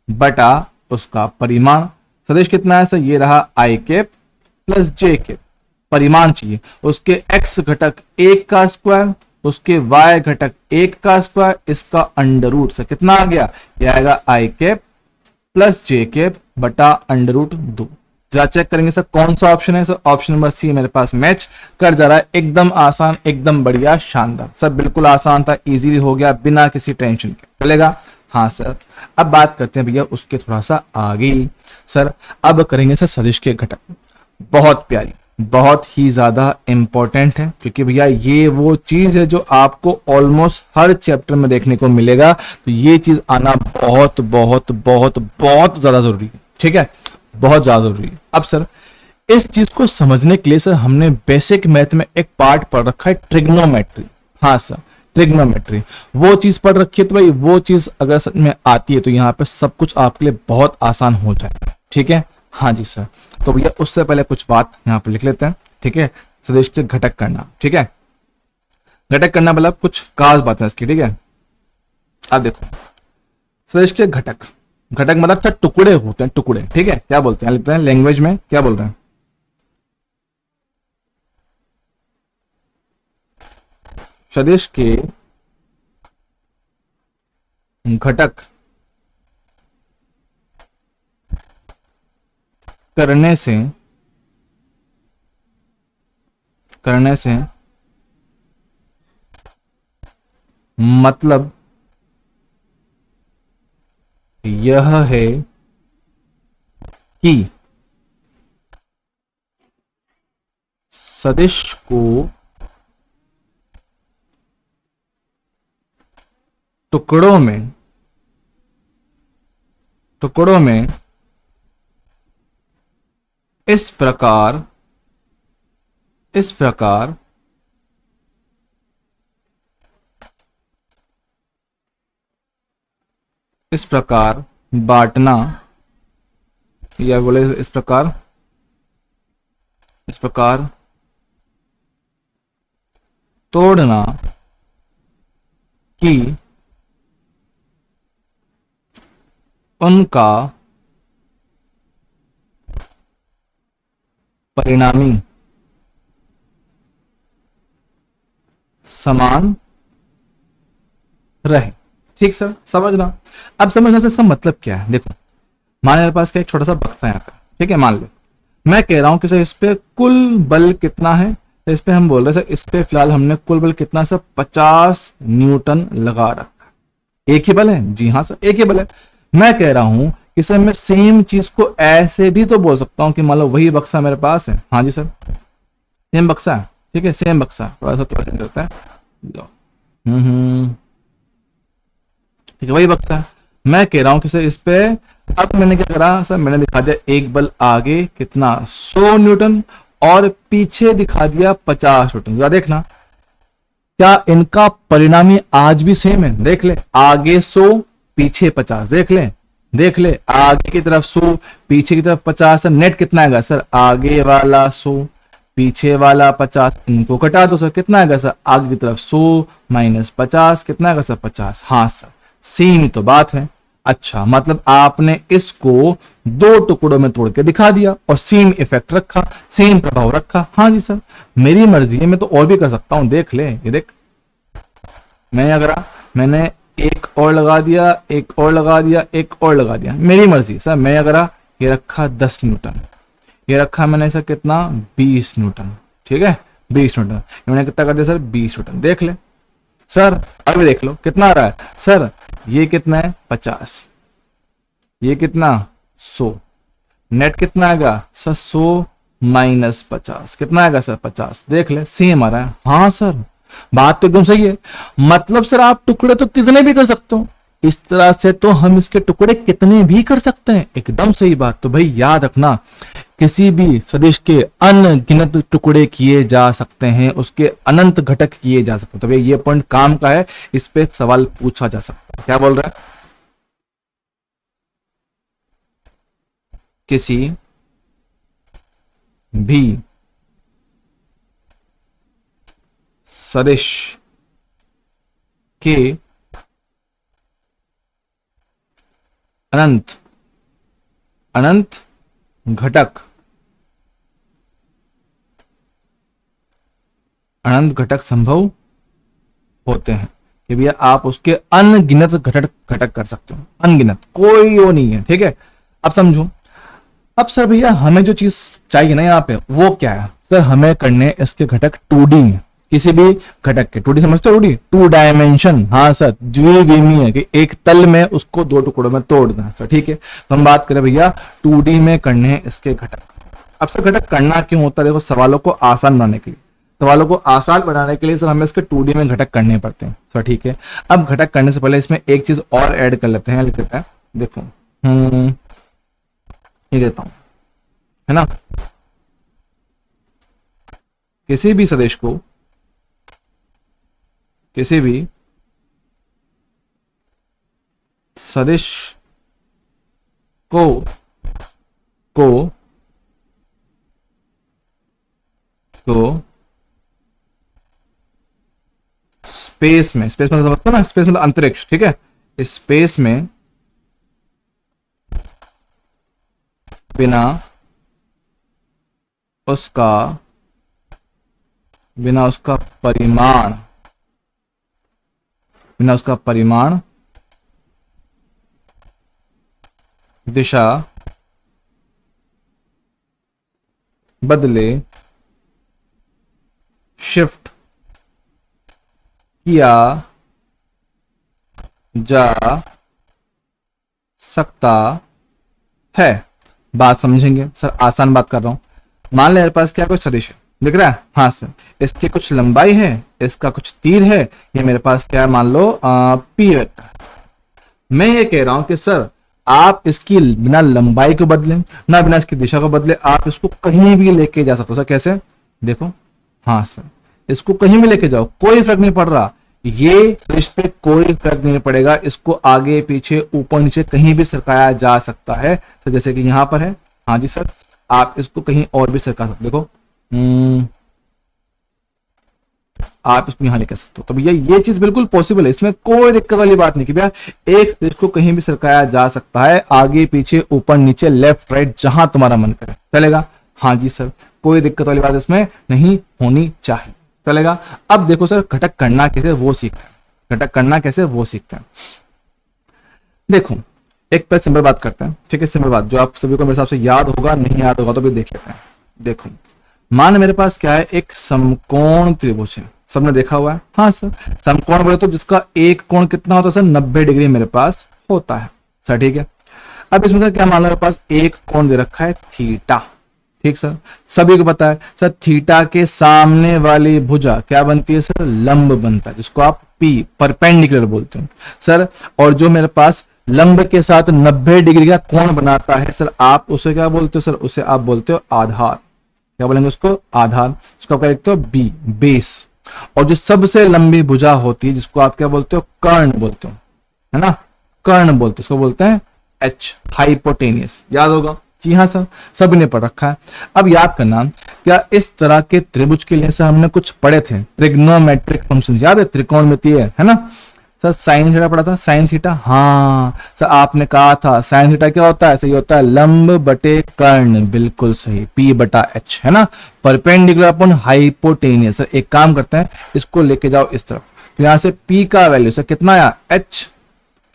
Speaker 1: बटा उसका परिमाण। सदिश कितना है सर, ये रहा आई केप प्लस जे केप, परिमाण चाहिए उसके x घटक 1 का स्क्वायर, उसके y घटक 1 का स्क्वायर, इसका अंडर रूट से कितना आ गया, ये आएगा आई केप प्लस जे केप बटा अंडर रूट 2। जरा चेक करेंगे सर कौन सा ऑप्शन है, सर ऑप्शन नंबर सी मेरे पास मैच कर जा रहा है। एकदम आसान, एकदम बढ़िया, शानदार सर, बिल्कुल आसान था, इजीली हो गया बिना किसी टेंशन के, चलेगा। हाँ सर, अब बात करते हैं भैया उसके थोड़ा सा आगे ही। सर अब करेंगे सर सदिश के घटक, बहुत प्यारी, बहुत ही ज्यादा इंपॉर्टेंट है, क्योंकि भैया ये वो चीज है जो आपको ऑलमोस्ट हर चैप्टर में देखने को मिलेगा, तो ये चीज आना बहुत बहुत बहुत बहुत ज्यादा जरूरी है, ठीक है, बहुत ज्यादा जरूरी है। अब सर इस चीज को समझने के लिए सर हमने बेसिक मैथ में एक पार्ट पढ़ रखा है, ट्रिग्नोमेट्री। हाँ सर, ट्रिग्नोमेट्री वो चीज पढ़ रखी है, तो भाई वो चीज अगर सच में आती है तो यहाँ पे सब कुछ आपके लिए बहुत आसान हो जाएगा, ठीक है। हाँ जी सर, तो भैया उससे पहले कुछ बात यहाँ पर लिख लेते हैं, ठीक है। सदिश के घटक करना, ठीक है, घटक करना मतलब कुछ खास बात है इसकी, ठीक है। अब देखो सदिश के घटक, घटक मतलब सर टुकड़े होते हैं, टुकड़े, ठीक है, क्या बोलते हैं, लिखते हैं लैंग्वेज में क्या बोल रहे हैं, सदिश के घटक करने से मतलब यह है कि सदिश को टुकड़ों में इस प्रकार बांटना, या बोले इस प्रकार तोड़ना कि उनका परिणामी समान रहे। ठीक सर, समझना। अब समझना से इसका मतलब क्या है। देखो, मान मेरे पास क्या एक छोटा सा बक्सा है यहाँ पे, ठीक है। मान लो मैं कह रहा हूं कि सर इस पे कुल बल कितना है, तो इस पे हम बोल रहे हैं सर इस पे फिलहाल हमने कुल बल कितना सर 50 न्यूटन लगा रखा। एक ही बल है? जी हाँ सर, एक ही बल है। मैं कह रहा हूं कि सर मैं सेम चीज को ऐसे भी तो बोल सकता हूं कि मान लो वही बक्सा मेरे पास है। हाँ जी सर, सेम बक्सा है, ठीक है, सेम बक्सा। थोड़ा सा करता है, ठीक है, वही बक्सा है। मैं कह रहा हूं कि सर इस पे, अब मैंने क्या करा सर, मैंने दिखा दिया एक बल आगे कितना 100 न्यूटन और पीछे दिखा दिया 50 न्यूटन। जरा देखना क्या इनका परिणामी आज भी सेम है। देख ले, आगे 100 पीछे 50। देख ले आगे की तरफ 100 पीछे की तरफ 50। नेट कितना आएगा सर, आगे वाला 100 पीछे वाला 50। इनको घटा दो सर, कितना आएगा सर, आगे की तरफ 100 माइनस 50 कितना आएगा सर 50। हाँ सर, सेम ही तो बात है। अच्छा, मतलब आपने इसको दो टुकड़ों में तोड़ के दिखा दिया और सेम इफेक्ट रखा, सेम प्रभाव रखा। हाँ जी सर, मेरी मर्जी है, मैं तो और भी कर सकता हूं। देख ले, ये देख, मैंने एक और लगा दिया, एक और लगा दिया, एक और लगा दिया, मेरी मर्जी सर। मैं अगर ये रखा 10 न्यूटन, ये रखा मैंने सर कितना 20 न्यूटन, ठीक है, 20 न्यूटन। मैंने कितना कर दिया सर 20 न्यूटन। देख ले सर, अभी देख लो कितना आ रहा है सर, ये कितना है 50, ये कितना 100। नेट कितना आएगा सर 100 माइनस 50 कितना आएगा सर 50। देख ले, सेम आ रहा है। हाँ सर, बात तो एकदम सही है। मतलब सर आप टुकड़े तो कितने भी कर सकते हो, इस तरह से तो हम इसके टुकड़े कितने भी कर सकते हैं। एकदम सही बात। तो भाई याद रखना, किसी भी सदिश के अनगिनत टुकड़े किए जा सकते हैं, उसके अनंत घटक किए जा सकते हैं। तो भाई ये पॉइंट काम का है, इस पे एक सवाल पूछा जा सकता है। क्या बोल रहा है, किसी भी सदिश के अनंत घटक संभव होते हैं कि भैया आप उसके अनगिनत घटक कर सकते हो। अनगिनत, कोई वो नहीं है, ठीक है। अब समझो, अब सर भैया हमें जो चीज चाहिए ना यहाँ पे वो क्या है सर, हमें करने इसके घटक 2D में, किसी भी घटक के 2D समझते हो, 2D 2 डायमेंशन। हाँ सर, द्विविमीय है कि एक तल में उसको दो टुकड़ों में तोड़ना सर, ठीक है। तो हम बात करें भैया 2D में करने हैं इसके घटक। अब सर घटक करना क्यों होता है, देखो सवालों को आसान बनाने के लिए, सवालों को आसान बनाने के लिए सर हमें इसके 2D में घटक करने पड़ते हैं सर, ठीक है। अब घटक करने से पहले इसमें एक चीज और ऐड कर लेते हैं, लिख देते हैं। देखो ये देता हूं, है ना, किसी भी सदिश को, किसी भी सदिश को स्पेस में समझते हो ना, स्पेस मतलब अंतरिक्ष, ठीक है। स्पेस में बिना उसका परिमाण बिना उसका परिमाण, दिशा बदले, शिफ्ट किया जा सकता है। बात समझेंगे सर, आसान बात कर रहा हूं। मान लें मेरे पास क्या कोई सदिश है, दिख रहा है, हाँ सर, इसकी कुछ लंबाई है, इसका कुछ तीर है, ये मेरे पास क्या है, मान लो पी वेक्टर। मैं ये कह रहा हूं कि सर आप इसकी बिना लंबाई को बदलें ना बिना इसकी दिशा को बदले, आप इसको कहीं भी लेके जा सकते हो। सर कैसे, देखो, हाँ सर, इसको कहीं भी लेके जाओ, कोई फर्क नहीं पड़ रहा, ये सदिश पे कोई फर्क नहीं पड़ेगा, इसको आगे पीछे ऊपर नीचे कहीं भी सरकाया जा सकता है। तो जैसे कि यहां पर है, हाँ जी सर, आप इसको कहीं और भी सरका सकते, देखो आप इसको यहां लेकर सकते हो। तो भैया ये चीज बिल्कुल पॉसिबल है, इसमें कोई दिक्कत वाली बात नहीं कि भैया एक सदिश को कहीं भी सरकाया जा सकता है, आगे पीछे ऊपर नीचे लेफ्ट राइट जहां तुम्हारा मन करे चलेगा। हाँ जी सर, कोई दिक्कत वाली बात इसमें नहीं होनी चाहिए, चलेगा। अब देखो सर घटक करना कैसे वो सीखते हैं, घटक करना कैसे वो सीखते हैं। देखो एक पे सिंपल बात करते हैं, ठीक है, सिंपल बात जो आप सभी को मेरे हिसाब से याद होगा, नहीं याद होगा तो भी देख लेते हैं। देखो मान मेरे पास क्या है, एक समकोण त्रिभुज है, सबने देखा हुआ है, हाँ सर, समकोण बोले तो जिसका एक कोण कितना होता है सर, 90 डिग्री मेरे पास होता है सर, ठीक है। अब इसमें सर क्या मान लो मेरे पास एक कोण दे रखा है थीटा, ठीक सर, सभी को पता है सर, थीटा के सामने वाली भुजा क्या बनती है सर, लंब बनता है, जिसको आप पी परपेंडिकुलर बोलते हैं सर। और जो मेरे पास लंब के साथ 90 डिग्री का कोण बनाता है सर, आप उसे क्या बोलते हो सर, उसे आप बोलते हो आधार, क्या बोलेंगे उसको, आधार, उसको आप क्या लिखते हो, बी, बेस। और जो सबसे लंबी भुजा होती है जिसको आप क्या बोलते हो, कर्ण बोलते हो, है ना, कर्ण बोलते हो, उसको बोलते हैं एच, हाइपोटेनियस, याद होगा, जी हाँ सर, सभी ने पढ़ रखा है। अब याद करना, क्या इस तरह के त्रिभुज के लिए सर हमने कुछ पढ़े थे, ट्रिग्नोमेट्रिक फंक्शंस, याद है, त्रिकोणमितीय, है ना सर, साइन थीटा पढ़ा था, साइन थीटा, हाँ सर, आपने कहा था साइन थीटा क्या होता है, सही होता है लंब बटे कर्ण, बिल्कुल सही, पी बटा एच, है ना, परपेंडिकुलर अपॉन हाइपोटेनियस। सर एक काम करते हैं, इसको लेके जाओ इस तरफ, तो यहां से पी का वैल्यू सर कितना आया, एच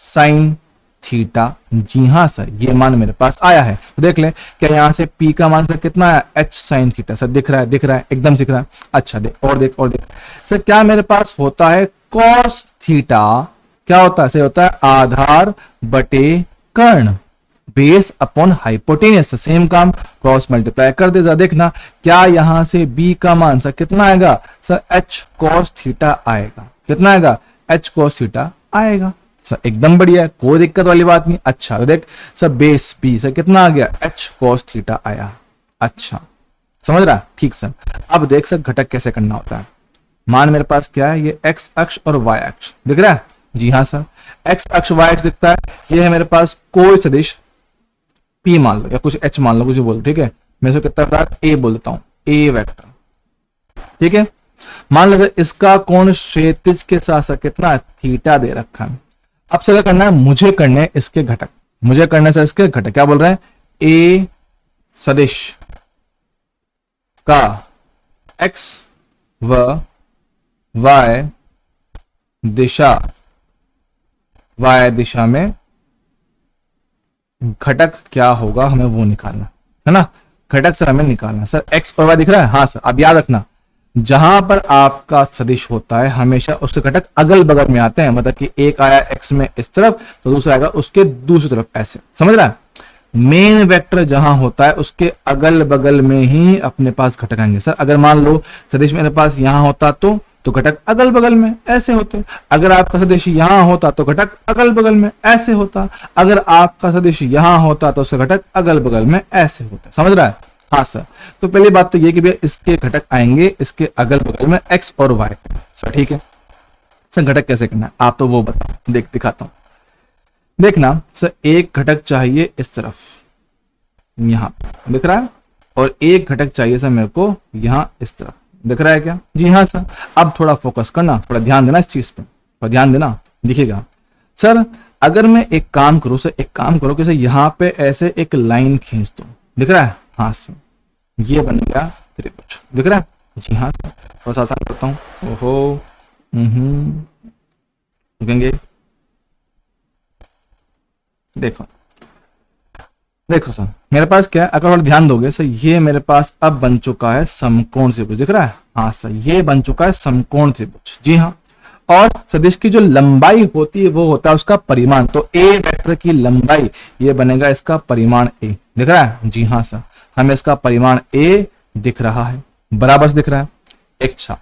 Speaker 1: साइन थीटा, जी हाँ सर, ये मान मेरे पास आया है। तो देख ले क्या यहां से पी का मान सर कितना आया, एच साइन थीटा, सर दिख रहा है, दिख रहा है, एकदम दिख रहा है। अच्छा देख और देख और देख सर, क्या मेरे पास होता है कॉस थीटा, क्या होता है, सही होता है आधार बटे कर्ण, बेस अपॉन हाइपोटेनियस, सेम काम, क्रॉस मल्टीप्लाई कर दे, देखना क्या यहां से बी का मान सर कितना आएगा सर, एच कॉस थीटा आएगा, कितना आएगा, एच कॉस थीटा आएगा सर, एकदम बढ़िया है, कोई दिक्कत वाली बात नहीं। अच्छा तो देख सर, बेस बी सर कितना आ गया, एच कॉस थीटा आया, अच्छा समझ रहा, ठीक सर। अब देख सर घटक कैसे करना होता है, मान मेरे पास क्या है, ये एक्स अक्ष और वाई अक्ष दिख रहा है, जी हाँ सर, एक्स अक्ष वाई अक्ष दिखता है, ये है मेरे पास कोई सदिश पी मान लो या कुछ एच मान लो, कुछ बोलो, ठीक है, मैं इसको कितना बार ए बोल देता हूं, ए वेक्टर, ठीक है। मान लो इसका कोण क्षैतिज के साथ साथ कितना थीटा दे रखा है। अब से करना है, मुझे करने इसके घटक, मुझे करने से इसके घटक, क्या बोल रहे हैं, ए सदिश का एक्स व वाई दिशा, वाई दिशा में घटक क्या होगा, हमें वो निकालना है ना, घटक सर हमें निकालना। सर एक्स और वाई दिख रहा है, हाँ सर, अब याद रखना जहां पर आपका सदिश होता है हमेशा उसके घटक अगल बगल में आते हैं, मतलब कि एक आया एक्स में इस तरफ तो दूसरा आएगा उसके दूसरी तरफ, ऐसे समझ रहा है। मेन वेक्टर जहां होता है उसके अगल बगल में ही अपने पास घटक आएंगे। सर अगर मान लो सदिश मेरे पास यहां होता तो घटक अगल बगल में ऐसे होते, अगर आपका सदिश यहां होता तो घटक अगल बगल में ऐसे होता, अगर आपका सदिश यहां होता तो उसका घटक अगल बगल में ऐसे होता, समझ रहा है, हाँ सर। तो पहली बात तो ये कि भैया इसके घटक आएंगे इसके अगल बगल में एक्स और वाई, सर ठीक है। सर घटक कैसे करना है आप तो वो बताओ, दिखाता हूं, देखना सर एक घटक चाहिए इस तरफ, यहां दिख रहा है, और एक घटक चाहिए सर मेरे को यहां इस तरफ, दिख रहा है क्या, जी हाँ सर। अब थोड़ा फोकस करना, थोड़ा ध्यान देना इस चीज पे, थोड़ा ध्यान देना, दिखेगा सर। अगर मैं एक काम करूं सर, एक काम करो कि सर यहां पे ऐसे एक लाइन खींच दो, दिख रहा है, हाँ सर, ये बन गया त्रिभुज, दिख रहा है, जी हाँ सर। थोड़ा सा आसान करता हूं, ओहो लिखेंगे, देखो देखो सर मेरे पास क्या है, अगर थोड़ा ध्यान दोगे सर, ये मेरे पास अब बन चुका है समकोण त्रिभुज, दिख रहा है, हाँ सर ये बन चुका है समकोण त्रिभुज, जी हाँ। और सदिश की जो लंबाई होती है वो होता है उसका परिमाण, तो ए वेक्टर की लंबाई ये बनेगा इसका परिमाण ए, दिख रहा है, जी हाँ सर, हमें इसका परिमाण ए दिख रहा है, बराबर से दिख रहा है। अच्छा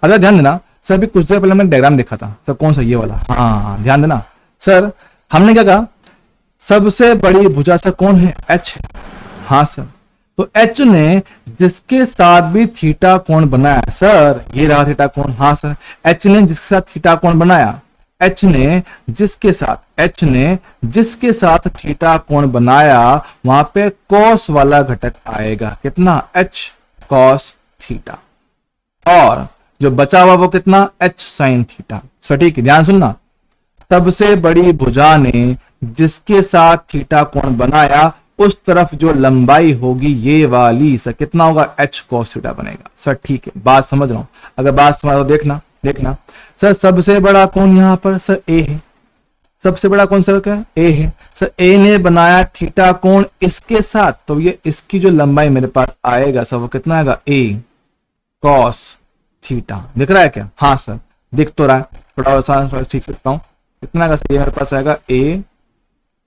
Speaker 1: अगर ध्यान देना सर, अभी कुछ देर पहले मैंने डायग्राम देखा था सर, कौन सा, ये वाला, हाँ ध्यान देना सर, हमने क्या कहा, सबसे बड़ी भुजा सर कौन है, एच है, हाँ सर, तो एच ने जिसके साथ भी थीटा कोण बनाया सर, ये रहा थीटा कोण, हाँ सर, एच ने जिसके साथ थीटा कोण बनाया, एच ने जिसके साथ थीटा कोण बनाया, वहां पे कॉस वाला घटक आएगा, कितना, एच कॉस थीटा, और जो बचा हुआ वो कितना, एच साइन थीटा, सटीक ध्यान सुनना, सबसे बड़ी भुजा ने जिसके साथ थीटा कोण बनाया उस तरफ जो लंबाई होगी ये वाली सर, कितना होगा, एच कॉस थीटा बनेगा सर, ठीक है, बात समझ रहा हूं, अगर बात समझ रहा हो देखना सर, सबसे बड़ा कोण यहां पर सर ए है, सबसे बड़ा कौन सा क्या है, ए है सर, ए ने बनाया थीटा कोण इसके साथ, तो ये इसकी जो लंबाई मेरे पास आएगा सर वो कितना आएगा, ए कॉस थीटा, दिख रहा है क्या, हाँ सर दिख तो रहा है, थोड़ा आसान ठीक सकता हूं, कितना आएगा सर, ये मेरे पास आएगा ए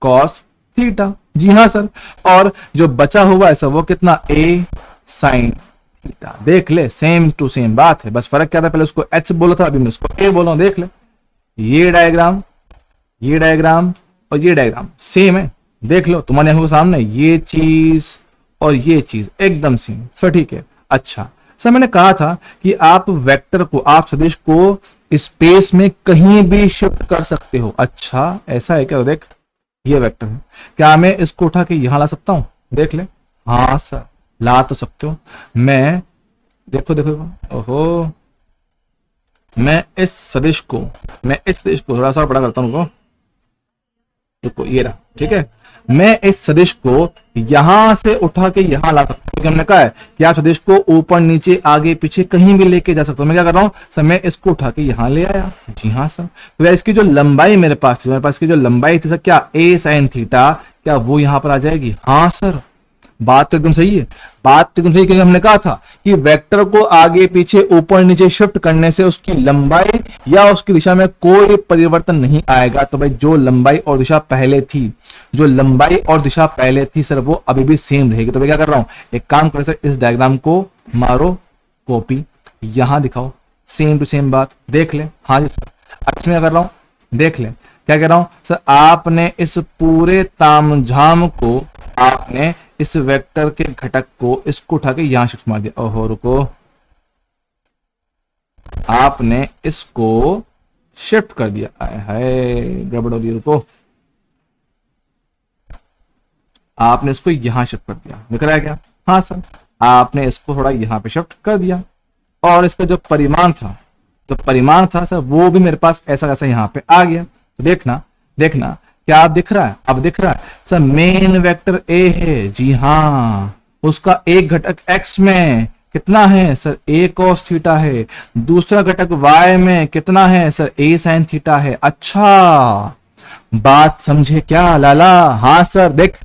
Speaker 1: कॉस थीटा, जी हाँ सर, और जो बचा हुआ है सर वो कितना, ए साइन थीटा, देख ले सेम टू सेम बात है, बस फर्क क्या था, पहले उसको एच बोला था, अभी मैं उसको ए बोला हूं, देख ले, ये डायग्राम और ये डायग्राम सेम है, देख लो तुम्हारे आंखों के सामने, ये चीज और ये चीज एकदम सेम सर, ठीक है। अच्छा सर मैंने कहा था कि आप वेक्टर को, आप सदिश को स्पेस में कहीं भी शिफ्ट कर सकते हो, अच्छा ऐसा है क्या, देख ये वेक्टर है, क्या मैं इसको उठा के यहां ला सकता हूं, देख ले, हाँ सर ला तो सकते हो, मैं देखो ओहो, मैं इस सदिश को थोड़ा सा बड़ा करता हूं, देखो ये रहा, ठीक है, मैं इस सदिश को यहां से उठा के यहां ला सकता हूं, क्योंकि हमने कहा है कि आप सदिश को ऊपर नीचे आगे पीछे कहीं भी लेके जा सकते हो, मैं क्या कर रहा हूं सर, मैं इसको उठा के यहां ले आया, जी हाँ सर, तो इसकी जो लंबाई मेरे पास की जो लंबाई थी सर, क्या ए साइन थीटा, क्या वो यहां पर आ जाएगी, हाँ सर, बात तो एकदम सही है, क्योंकि हमने कहा था कि वेक्टर को आगे पीछे ऊपर नीचे शिफ्ट करने से उसकी लंबाई या उसकी दिशा में कोई परिवर्तन नहीं आएगा, तो भाई जो लंबाई और दिशा पहले थी सर वो अभी भी सेम रहेगी, तो मैं क्या कर रहा हूं, एक काम करो सर, इस डायग्राम को मारो कॉपी, यहां दिखाओ, सेम टू सेम बात, देख ले, हाँ जी सर, अच्छा मैं कर रहा हूं, देख ले, क्या कह रहा हूं सर, आपने इस पूरे तामझाम को, आपने इस वेक्टर के घटक को इसको उठा के यहां शिफ्ट मार दिया, ओहो रुको, आपने इसको शिफ्ट कर दिया, आए हाय गड़बड़ हो गई, रुको, आपने इसको यहां शिफ्ट कर दिया, दिख रहा है क्या, हाँ सर, आपने इसको थोड़ा यहां पे शिफ्ट कर दिया, और इसका जो परिमाण था सर वो भी मेरे पास ऐसा ऐसा यहां पे आ गया, तो देखना क्या आप दिख रहा है, अब दिख रहा है सर, मेन वेक्टर ए है, जी हाँ, उसका एक घटक x में कितना है सर, a cos थीटा है, दूसरा घटक y में कितना है सर, a sin थीटा है, अच्छा बात समझे क्या लाला, हाँ सर, देख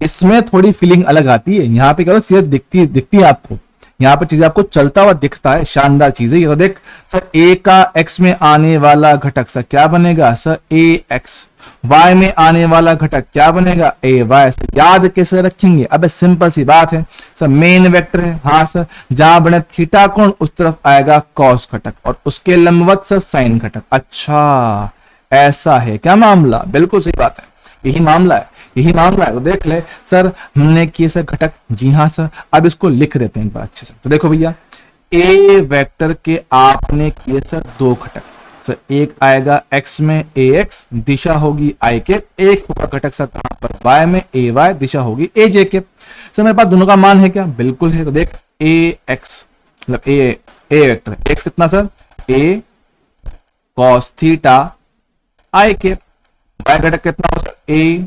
Speaker 1: इसमें थोड़ी फीलिंग अलग आती है, यहाँ पे क्या चीजें दिखती है आपको, यहाँ पर चीजें आपको चलता हुआ दिखता है, शानदार चीज है ये, तो देख सर a का x में आने वाला घटक सर क्या बनेगा सर, ax, y में आने वाला घटक क्या बनेगा, ay, याद कैसे रखेंगे, अब सिंपल सी बात है सर, मेन वेक्टर है, हाँ सर, जहां बने थीटा कोण उस तरफ आएगा कॉस घटक, और उसके लंबवत सर साइन घटक, अच्छा ऐसा है क्या मामला, बिल्कुल सही बात है, यही मामला है, तो देख ले सर, हमने किए सर घटक, जी हाँ सर, अब इसको लिख देते हैं एक बार अच्छे से, तो देखो भैया, ए वेक्टर के आपने किए सर दो घटक सर, एक आएगा x में ax, दिशा होगी i के, एक होगा घटक सर कहां पर y में ay, दिशा होगी aj के, सर मेरे पास दोनों का मान है क्या, बिल्कुल है, तो देख ax मतलब a वेक्टर, x कितना sir, a cos theta i के, y घटक कितना हो sir, a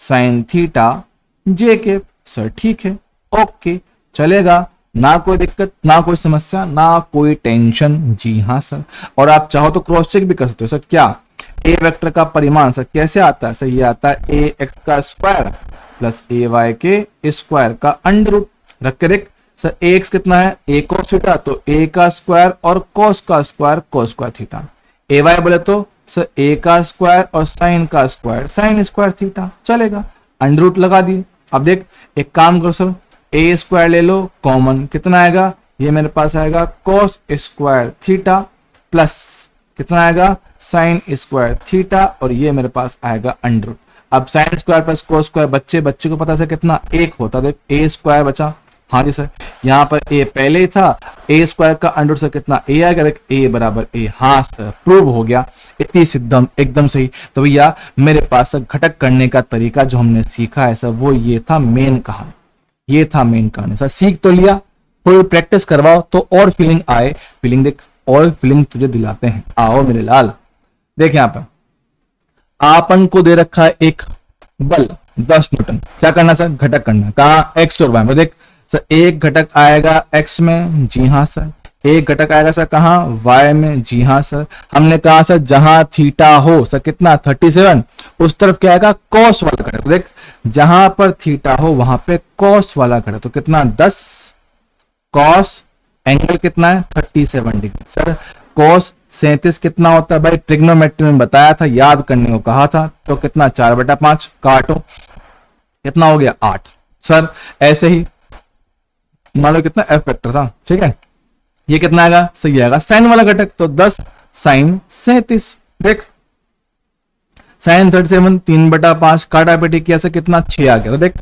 Speaker 1: sin theta j के, सर ठीक है, ओके चलेगा, ना कोई दिक्कत, ना कोई समस्या, ना कोई टेंशन, जी हाँ सर, और आप चाहो तो क्रॉस चेक भी कर सकते हो सर, क्या ए वेक्टर का परिमाण सर कैसे आता है सर, ये आता है ए एक्स का स्क्वायर प्लस ए वाई के स्क्वायर का अंडर रूट। रख के देख सर ए एक्स कितना है ए कोस थीटा, तो ए का स्क्वायर और कोस का स्क्वायर कोस स्क्वायर थीटा। ए वाई बोले तो सर ए का स्क्वायर और साइन का स्क्वायर साइन स्क्वायर थीटा, चलेगा अंडर रूट लगा दिए। अब देख एक काम करो सर, ए स्क्वायर ले लो कॉमन, कितना आएगा, ये मेरे पास आएगा कोस स्क्वायर थीटा प्लस कितना आएगा साइन स्क्वायर थीटा, और ये मेरे पास आएगा अंडर रूट। अब sine square plus cos square बच्चे को पता है कितना एक होता, देख ए स्क्वायर बचा, हाँ जी सर यहाँ पर ए पहले ही था, ए स्क्वायर का अंडर रूट से कितना ए आएगा, देख ए बराबर ए, हाँ सर प्रूव हो गया, इतनी सिद्धम एकदम सही। तो भैया मेरे पास घटक करने का तरीका जो हमने सीखा है सर वो ये था मेन कहानी, ये था मेन कहानी सर। सीख तो लिया, कोई प्रैक्टिस करवाओ तो और फीलिंग आए, फीलिंग देख और फीलिंग तुझे दिलाते हैं, आओ मेरे लाल। देख यहाँ पर आपन को दे रखा है एक बल 10 न्यूटन, क्या करना सर घटक करना, कहा एक्स और वाई में। देख सर एक घटक आएगा एक्स में, जी हाँ सर, एक घटक आएगा सर कहाँ वाई में, जी हाँ सर। हमने कहा सर जहां थीटा हो सर कितना 37, उस तरफ क्या आएगा कॉस वाला घटक, तो देख जहां पर थीटा हो वहां पे कॉस वाला घटक, तो कितना 10 कॉस एंगल कितना है 37 डिग्री। सर कॉस 37 कितना होता है भाई, ट्रिग्नोमेट्री में बताया था, याद करने को कहा था, तो कितना 4/5 काटो, कितना हो गया 8। सर ऐसे ही मान लो कितना एफ वेक्टर था, ठीक है, ये कितना आएगा सही आएगा साइन वाला घटक, तो 10 साइन 37। देख साइन 37 3/5 काटा पेटी किया से कितना 6 आ गया। तो देख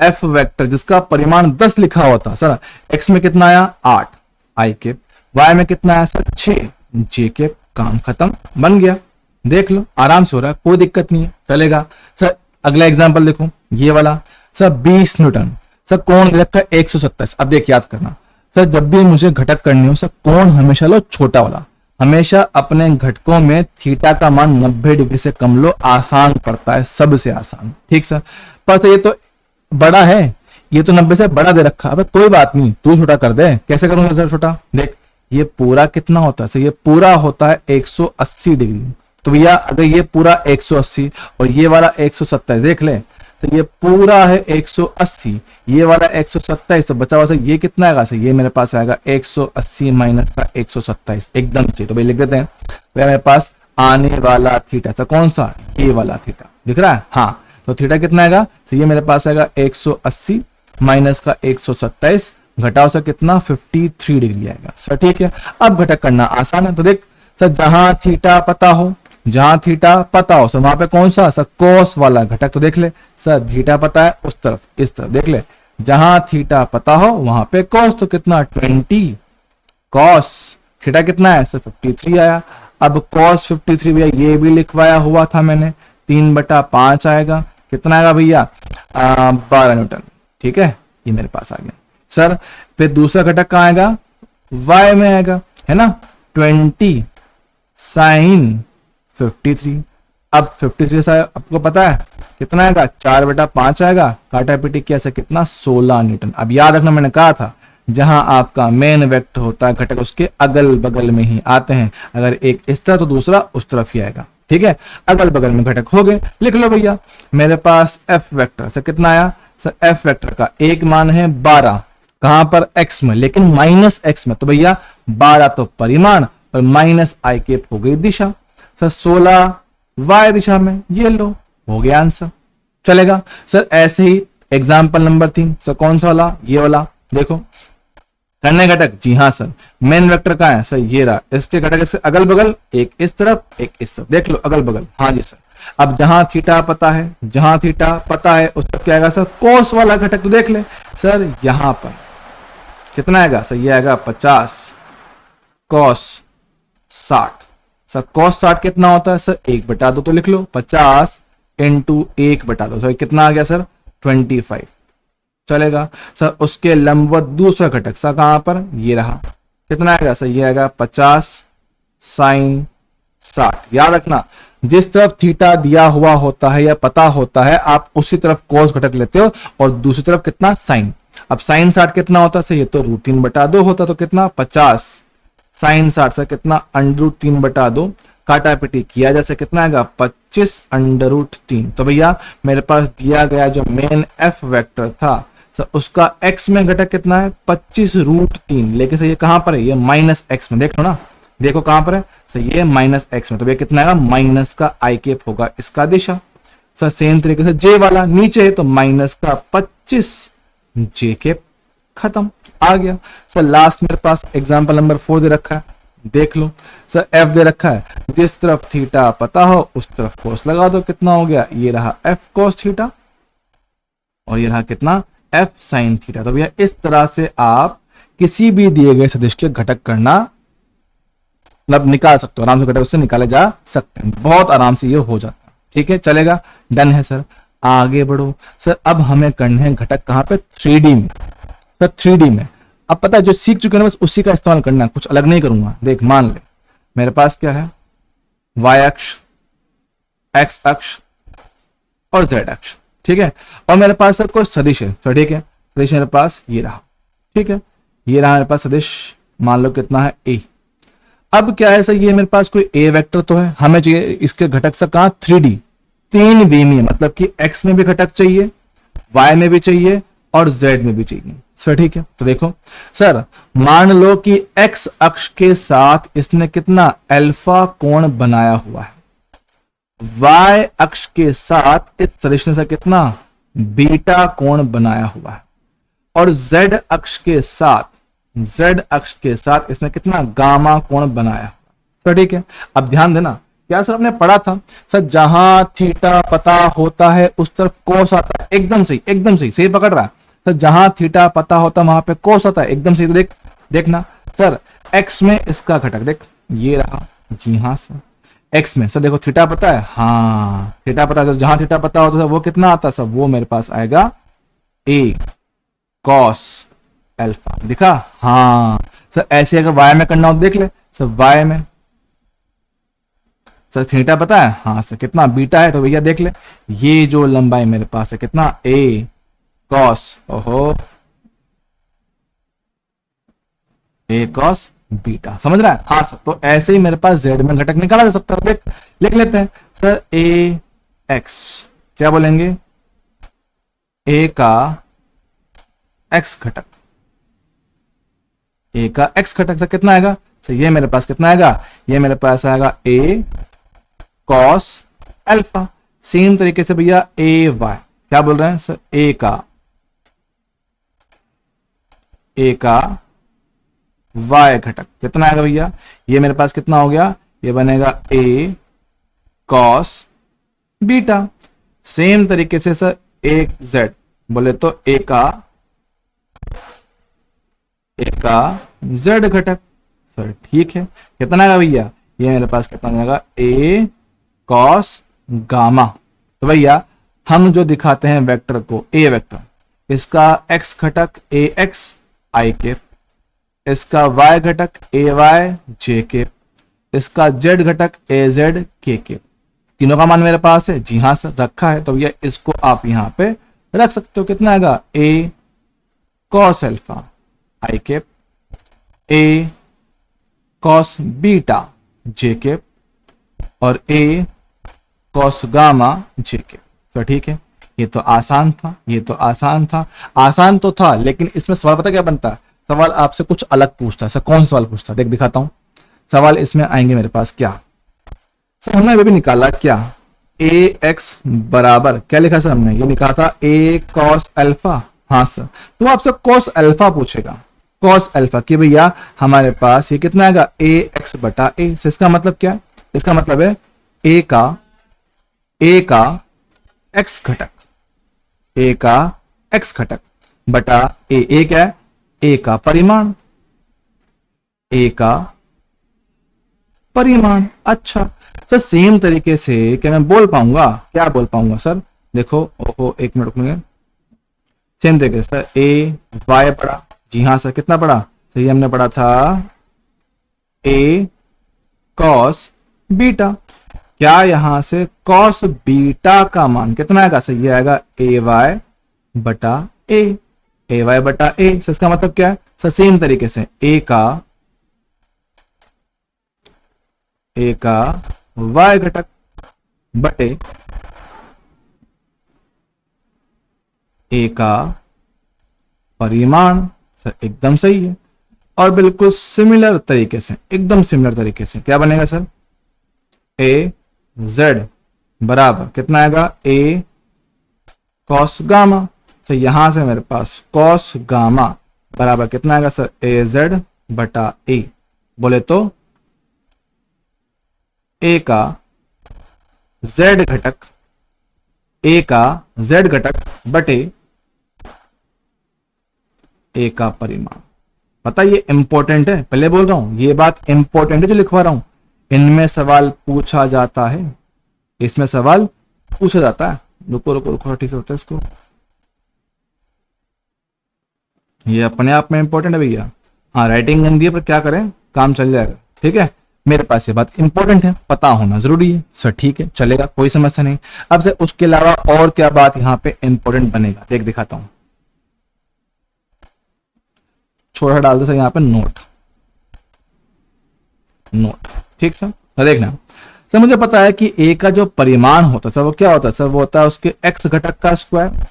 Speaker 1: एफ वेक्टर जिसका परिमाण 10 लिखा हुआ था सर, एक्स में कितना आया 8 आई केप, वाई में कितना आया सर 6 जे केप, काम खत्म बन गया। देख लो आराम से हो रहा है, कोई दिक्कत नहीं है, चलेगा। सर अगला एग्जांपल देखो ये वाला सर 20 न्यूटन, सर कोण दे रखा है 127। अब देख याद करना सर, जब भी मुझे घटक करनी हो सर कोण हमेशा लो छोटा वाला, हमेशा अपने घटकों में थीटा का मान 90 डिग्री से कम लो, आसान पड़ता है, सबसे आसान, ठीक सर। पर सर ये तो बड़ा है, ये तो 90 से बड़ा दे रखा, अब कोई बात नहीं तू छोटा कर दे, कैसे करूंगा सर छोटा, देख ये पूरा कितना होता है सर, ये पूरा होता है 180 डिग्री, तो भैया अगर ये पूरा 180 और ये वाला 127 देख ले, तो ये पूरा है 180, ये वाला 127, तो बचा हुआ सर ये कितना आएगा सर, ये मेरे पास आएगा 180 माइनस का 127, एकदम सही। तो भाई लिख देते हैं, तो मेरे पास आने वाला थीटा सर कौन सा, ये वाला थीटा दिख रहा है, हाँ, तो थीटा कितना आएगा, तो ये मेरे पास आएगा 180 माइनस का 127, घटाओ सर कितना 53 डिग्री आएगा सर, ठीक है। अब घटक करना आसान है, तो देख सर जहां थीटा पता हो, जहां थीटा पता हो सर वहां पे कौन सा सर कोस वाला घटक, तो देख ले सर थीटा पता है उस तरफ, इस तरफ देख ले, जहां थीटा पता हो वहां पे कॉस, तो कितना 20 कॉस थीटा कितना है सर 53 आया। अब कॉस 53 भैया ये भी लिखवाया हुआ था मैंने, 3/5 आएगा, कितना आएगा भैया 12 न्यूटन, ठीक है, ये मेरे पास आ गया सर। फिर दूसरा घटक कहाँ आएगा, वाई में आएगा, है ना, 20 साइन 53। अब 53 से आपको पता है कितना आएगा 4/5 आएगा, काटा पीटी किया से कितना 16 न्यूटन। अब याद रखना मैंने कहा था जहां आपका मेन वेक्टर होता है घटक उसके अगल बगल में ही आते हैं, अगर एक इस तरह तो दूसरा उस तरफ ही आएगा, ठीक है, अगल बगल में घटक हो गए। लिख लो भैया मेरे पास एफ वेक्टर से कितना आया सर, एफ वेक्टर का एक मान है 12, कहां पर एक्स में, लेकिन माइनस एक्स में, तो भैया 12 तो परिमाण और माइनस आई केप हो गई दिशा, सर 16 वाई दिशा में, ये लो हो गया आंसर, चलेगा सर। ऐसे ही एग्जांपल नंबर 3 सर कौन सा वाला, ये वाला देखो, करने घटक, जी हाँ सर मेन वेक्टर का है सर, ये रहा, इसके घटक इससे अगल बगल, एक इस तरफ एक इस तरफ, देख लो अगल बगल, हाँ जी सर। अब जहां थीटा पता है, जहां थीटा पता है उस तरफ क्या आएगा सर कोस वाला घटक, तो देख ले सर यहां पर कितना आएगा सर, ये आएगा 50 कॉस 60, सर कॉस 60 कितना होता है सर 1/2, तो लिख लो 50 इंटू 1/2, सर कितना आ गया सर 25, चलेगा सर। उसके लंबवत दूसरा घटक सर कहां पर, ये रहा, कितना आएगा सर, ये आएगा 50 साइन 60। याद रखना जिस तरफ थीटा दिया हुआ होता है या पता होता है आप उसी तरफ कोस घटक लेते हो, और दूसरी तरफ कितना साइन। अब साइन 60 कितना होता है सर, ये तो √3/2 होता, तो कितना 50 साइन 60 से कितना √3/2, काटा पिटी किया जैसे कितना आएगा 25√3। तो भैया मेरे पास दिया गया जो मेन एफ वेक्टर था सर उसका x में घटक कितना है 25√3, लेकिन सर ये कहां पर है, ये -x में, देख लो ना, देखो कहां पर है सर, ये -x में, तो ये कितना आएगा माइनस का आई कैप होगा इसका दिशा। सर सेम तरीके से जे वाला नीचे है तो माइनस का 25 जे कैप, खत्म, आ गया। सर लास्ट मेरे पास एग्जांपल नंबर 4 दे रखा है, देख लो सर, एफ दे रखा है, जिस तरफ थीटा पता हो उस तरफ कोस लगा दो, कितना हो गया, ये रहा एफ कोस थीटा और ये रहा कितना एफ साइन थीटा। तो भैया इस तरह से आप किसी भी दिए गए सदिश के घटक करना मतलब निकाल सकते हो, आराम से घटक उससे निकाले जा सकते हैं, बहुत आराम से ये हो जाता है। ठीक है, चलेगा, डन है सर, आगे बढ़ो। सर अब हमें करने हैं घटक कहां पे, 3D में। सर 3D में अब पता है जो सीख चुके हैं बस उसी का इस्तेमाल करना है, कुछ अलग नहीं करूंगा। देख मान ले मेरे पास क्या है, y अक्ष, x अक्ष और z अक्ष, ठीक है, और मेरे पास सर कोई सदिश है, तो ठीक है, सदिश मेरे पास ये रहा, ठीक है, ये रहा मेरे पास सदिश, मान लो कितना है a। अब क्या है सर, ये मेरे पास कोई a वेक्टर तो है, हमें चाहिए इसके घटक सर कहां 3D 3D में, मतलब कि x में भी घटक चाहिए, y में भी चाहिए और z में भी चाहिए सर, ठीक है। तो देखो सर मान लो कि x अक्ष के साथ इसने कितना अल्फा कोण बनाया हुआ है, y अक्ष के साथ इस सदिश ने कितना बीटा कोण बनाया हुआ है, और z अक्ष के साथ इसने कितना गामा कोण बनाया हुआ, सर ठीक है। अब ध्यान देना, क्या सर हमने पढ़ा था सर, जहां थीटा पता होता है उस तरफ कोस आता है, एकदम सही, एकदम सही, सही पकड़ रहा है सर, जहां थीटा पता होता है वहां पे कोस आता है, एकदम सही। तो देखना सर x में इसका घटक देख, ये रहा, जी हाँ सर, x में सर देखो थीटा पता है, हाँ थीटा पता है, तो जहां थीटा पता होता है वो कितना आता है सर, वो मेरे पास आएगा a cos अल्फा, दिखा, हाँ सर। ऐसे अगर y में करना हो तो देख ले सर, y में सर थीटा पता है, हाँ सर कितना बीटा है, तो भैया देख ले ये जो लंबाई मेरे पास है कितना a cos, ओहो a cos बीटा, समझ रहा है, हाँ सर। तो ऐसे ही मेरे पास z में घटक निकाला जा सकता है, देख लिख लेते हैं सर, a x, क्या बोलेंगे, a का x घटक, a का x घटक सर कितना आएगा सर, ये मेरे पास कितना आएगा, ये मेरे पास आएगा a cos अल्फा। सेम तरीके से भैया a y, क्या बोल रहे हैं सर, a का y घटक कितना आएगा भैया, ये मेरे पास कितना हो गया, ये बनेगा a cos बीटा। सेम तरीके से सर एक z, बोले तो a का z घटक, सर ठीक है, कितना आएगा भैया, ये मेरे पास कितना आएगा a cos गामा। तो भैया हम जो दिखाते हैं वेक्टर को, a वेक्टर, इसका x घटक ax i कैप, इसका y घटक ay j कैप, इसका z घटक az k कैप, तीनों का मान मेरे पास है, जी हाँ सर रखा है। तो भैया इसको आप यहां पे रख सकते हो, कितना आएगा a cos alpha i cap, a cos beta j cap और a cos gamma j cap, sir ठीक है। ये तो आसान था, ये तो आसान था, आसान तो था, लेकिन इसमें सवाल पता क्या बनता है, सवाल आपसे कुछ अलग पूछता है सर। कौन सा सवाल पूछता है, देख दिखाता हूं सवाल इसमें आएंगे मेरे पास। क्या सर हमने अभी भी निकाला, क्या ax बराबर क्या लिखा सर हमने, ये निकाला था a cos अल्फा, हाँ सर। तो आपसे cos अल्फा पूछेगा, cos अल्फा कि भैया हमारे पास ये कितना आएगा ax बटा a, इसका मतलब क्या है, इसका मतलब है a का x घटक, a का x घटक बटा a क्या है, a का परिमाण, a का परिमाण। अच्छा सर सेम तरीके से क्या मैं बोल पाऊंगा, क्या बोल पाऊंगा सर, देखो ओहो एक मिनट रुकेंगे, सेम तरीके से सर a y पढ़ा, जी हाँ सर कितना पढ़ा, सही हमने पढ़ा था a cos बीटा, क्या यहां से cos बीटा का मान कितना आएगा सर, ये आएगा ay बटा a, ay बटा a। इसका मतलब क्या है सर, सेम तरीके से a का ए का y घटक बटे ए का परिमाण। सर एकदम सही है। और बिल्कुल सिमिलर तरीके से, एकदम सिमिलर तरीके से क्या बनेगा सर, ए जेड बराबर कितना आएगा, ए कॉस गामा। सर यहां से मेरे पास कॉस गामा बराबर कितना आएगा सर, ए जेड बटा ए। बोले तो ए का जेड घटक, ए का जेड घटक बटे ए का परिमाण। पता ये इंपॉर्टेंट है, पहले बोल रहा हूं ये बात इंपॉर्टेंट है जो लिखवा रहा हूं। इनमें सवाल पूछा जाता है, इसमें सवाल पूछा जाता है। रुको रुको रुको, ठीक से होता है इसको, ये अपने आप में इंपॉर्टेंट है भैया। हाँ राइटिंग गंदी है पर क्या करें, काम चल जाएगा। ठीक है, मेरे पास ये बात इंपॉर्टेंट है, पता होना जरूरी है। सर ठीक है, चलेगा, कोई समस्या नहीं। अब से उसके अलावा और क्या बात यहाँ पे इंपॉर्टेंट बनेगा, देख दिखाता हूं। छोटा डाल दो सर यहाँ पे नोट, नोट, ठीक सर। तो देखना सर, मुझे पता है कि ए का जो परिमाण होता है सर वो क्या होता है सर, वो होता है उसके एक्स घटक का स्क्वायर,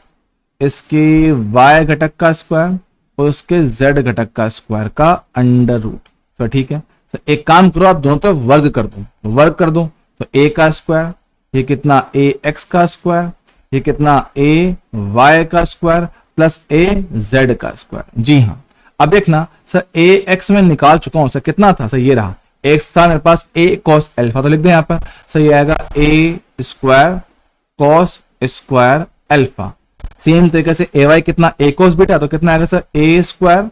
Speaker 1: इसके वाई घटक का स्क्वायर और उसके जेड घटक का स्क्वायर का अंडर रूट। सर ठीक है सर, एक काम करो, आप दोनों तरफ वर्ग कर दो, वर्ग कर दो तो ए का स्क्वायर, ये कितना ए एक्स का स्क्वायर, ये कितना ए वाई का स्क्वायर प्लस ए जेड का स्क्वायर। जी हाँ, अब देखना सर ए एक्स में निकाल चुका हूं सर, कितना था सर, ये रहा एक्स था मेरे पास ए कॉस अल्फा, तो लिख दें यहाँ पर सर, ये आएगा a square cos square alpha. Same तरीके से ए वाई कितना, ए कॉस बीटा, तो कितना आएगा sir, a square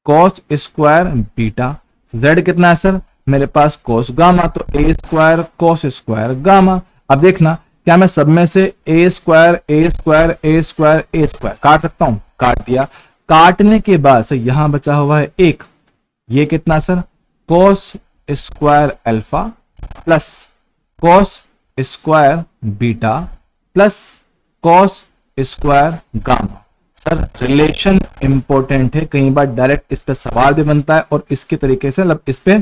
Speaker 1: cos square beta. Z कितना है सर मेरे पास, कॉस गामा, तो a square cos square gamma. अब देखना क्या मैं सब में से a square a square a square a square काट सकता हूं, काट दिया। काटने के बाद सर यहां बचा हुआ है एक, ये कितना sir, cos square alpha plus cos square beta plus cos square gamma. Sir relation important है, कई बार डायरेक्ट इस पे सवाल भी बनता है और इसके तरीके से मतलब इस पे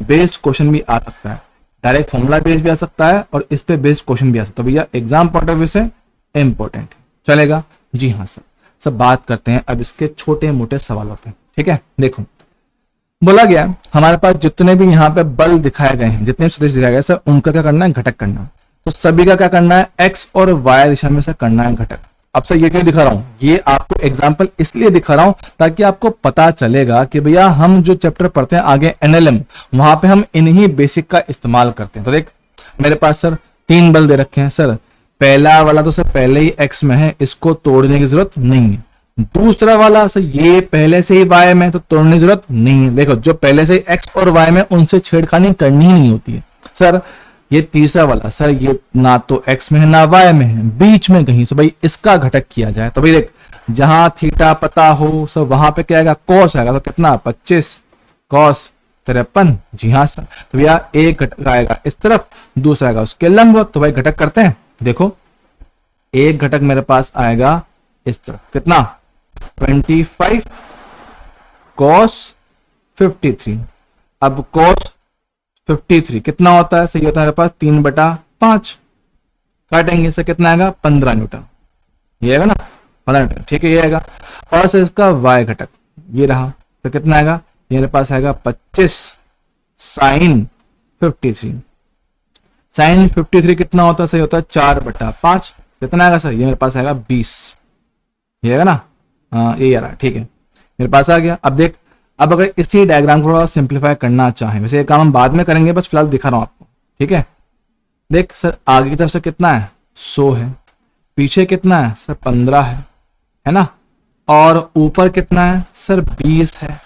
Speaker 1: बेस्ड क्वेश्चन भी आ सकता है, डायरेक्ट फॉर्मूला बेस्ड भी आ सकता है और इस पे बेस्ड क्वेश्चन भी आ सकता है। भैया एग्जाम पॉइंट ऑफ व्यू से इंपॉर्टेंट है, चलेगा। जी हाँ सर, सब बात करते हैं अब इसके छोटे मोटे सवालों पे। ठीक है, देखो बोला गया हमारे पास जितने भी यहाँ पे बल दिखाए गए हैं, जितने भी सदिश दिखाए गए सर, उनका क्या करना है, घटक करना। तो सभी का क्या करना है, एक्स और वाई दिशा में से करना है घटक। अब सर ये क्यों दिखा रहा हूं, ये आपको एग्जांपल इसलिए दिखा रहा हूं ताकि आपको पता चलेगा कि भैया हम जो चैप्टर पढ़ते हैं आगे एनएलएम, वहां पे हम इन्हीं बेसिक का इस्तेमाल करते हैं। तो देख मेरे पास सर 3 बल दे रखे हैं सर, पहला वाला तो सर पहले ही एक्स में है, इसको तोड़ने की जरूरत नहीं है। दूसरा वाला सर ये पहले से ही वाई में, तो तोड़ने की जरूरत नहीं है। देखो जो पहले से एक्स और वाई में, उनसे छेड़खानी करनी ही नहीं होती है। सर ये तीसरा वाला सर, ये ना तो एक्स में है ना वाई में है, बीच में कहीं से भाई इसका घटक किया जाए। तो भाई देख जहां थीटा पता हो सर वहां पे क्या आएगा, कॉस आएगा, तो कितना 25 कॉस 53। जी हाँ सर, तो भैया एक घटक आएगा इस तरफ, दूसरा आएगा उसके लंबवत। तो भाई घटक करते हैं, देखो एक घटक मेरे पास आएगा इस तरफ, कितना 25 कॉस 53। अब कॉस 53 कितना होता है, सही होता है मेरे पास 3/5, काटेंगे से कितना आएगा 15 न्यूटन, ये आएगा ना 15 न्यूटन। ठीक है, ये आएगा। और से इसका वाई घटक ये रहा, तो कितना आएगा, ये मेरे पास आएगा 25 साइन 53। साइन 53 कितना होता है, सही होता है 4/5, कितना आएगा सर, ये मेरे पास आएगा 20, ये आएगा ना, हाँ ये आ रहा है। ठीक है, मेरे पास आ गया। अब देख, अब अगर इसी डायग्राम को थोड़ा सिंप्लीफाई करना चाहें, वैसे ये काम हम बाद में करेंगे, बस फिलहाल दिखा रहा हूं आपको। ठीक है, देख सर आगे की तरफ से कितना है 100 है, पीछे कितना है सर 15 है ना, और ऊपर कितना है सर 20 है,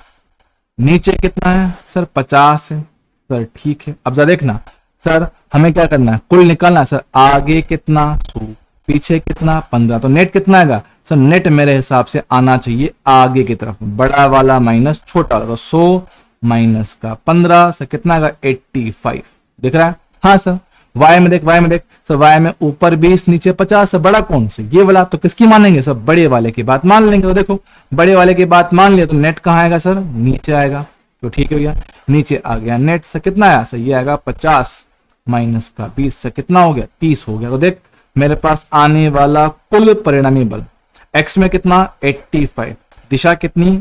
Speaker 1: नीचे कितना है सर 50 है। सर ठीक है, अब जरा देखना सर हमें क्या करना है, कुल निकालना है सर, आगे कितना 100 पीछे कितना 15, तो नेट कितना आएगा सर, नेट मेरे हिसाब से आना चाहिए आगे की तरफ, बड़ा वाला माइनस छोटा वाला, तो 100 माइनस का 15 सर कितना आएगा 85, दिख रहा है। हाँ सर वाई में देख, वाई में देख सर, वाई में ऊपर 20 नीचे 50, सर बड़ा कौन से, ये वाला, तो किसकी मानेंगे सर, बड़े वाले की बात मान लेंगे। तो देखो बड़े वाले की बात मान लिया तो नेट कहाँ आएगा सर, नीचे आएगा। तो ठीक है भैया, नीचे आ गया नेट से कितना आया सर, ये आएगा 50 माइनस का 20 से कितना हो गया 30 हो गया। तो देख मेरे पास आने वाला कुल परिणामी बल x में कितना 85, दिशा कितनी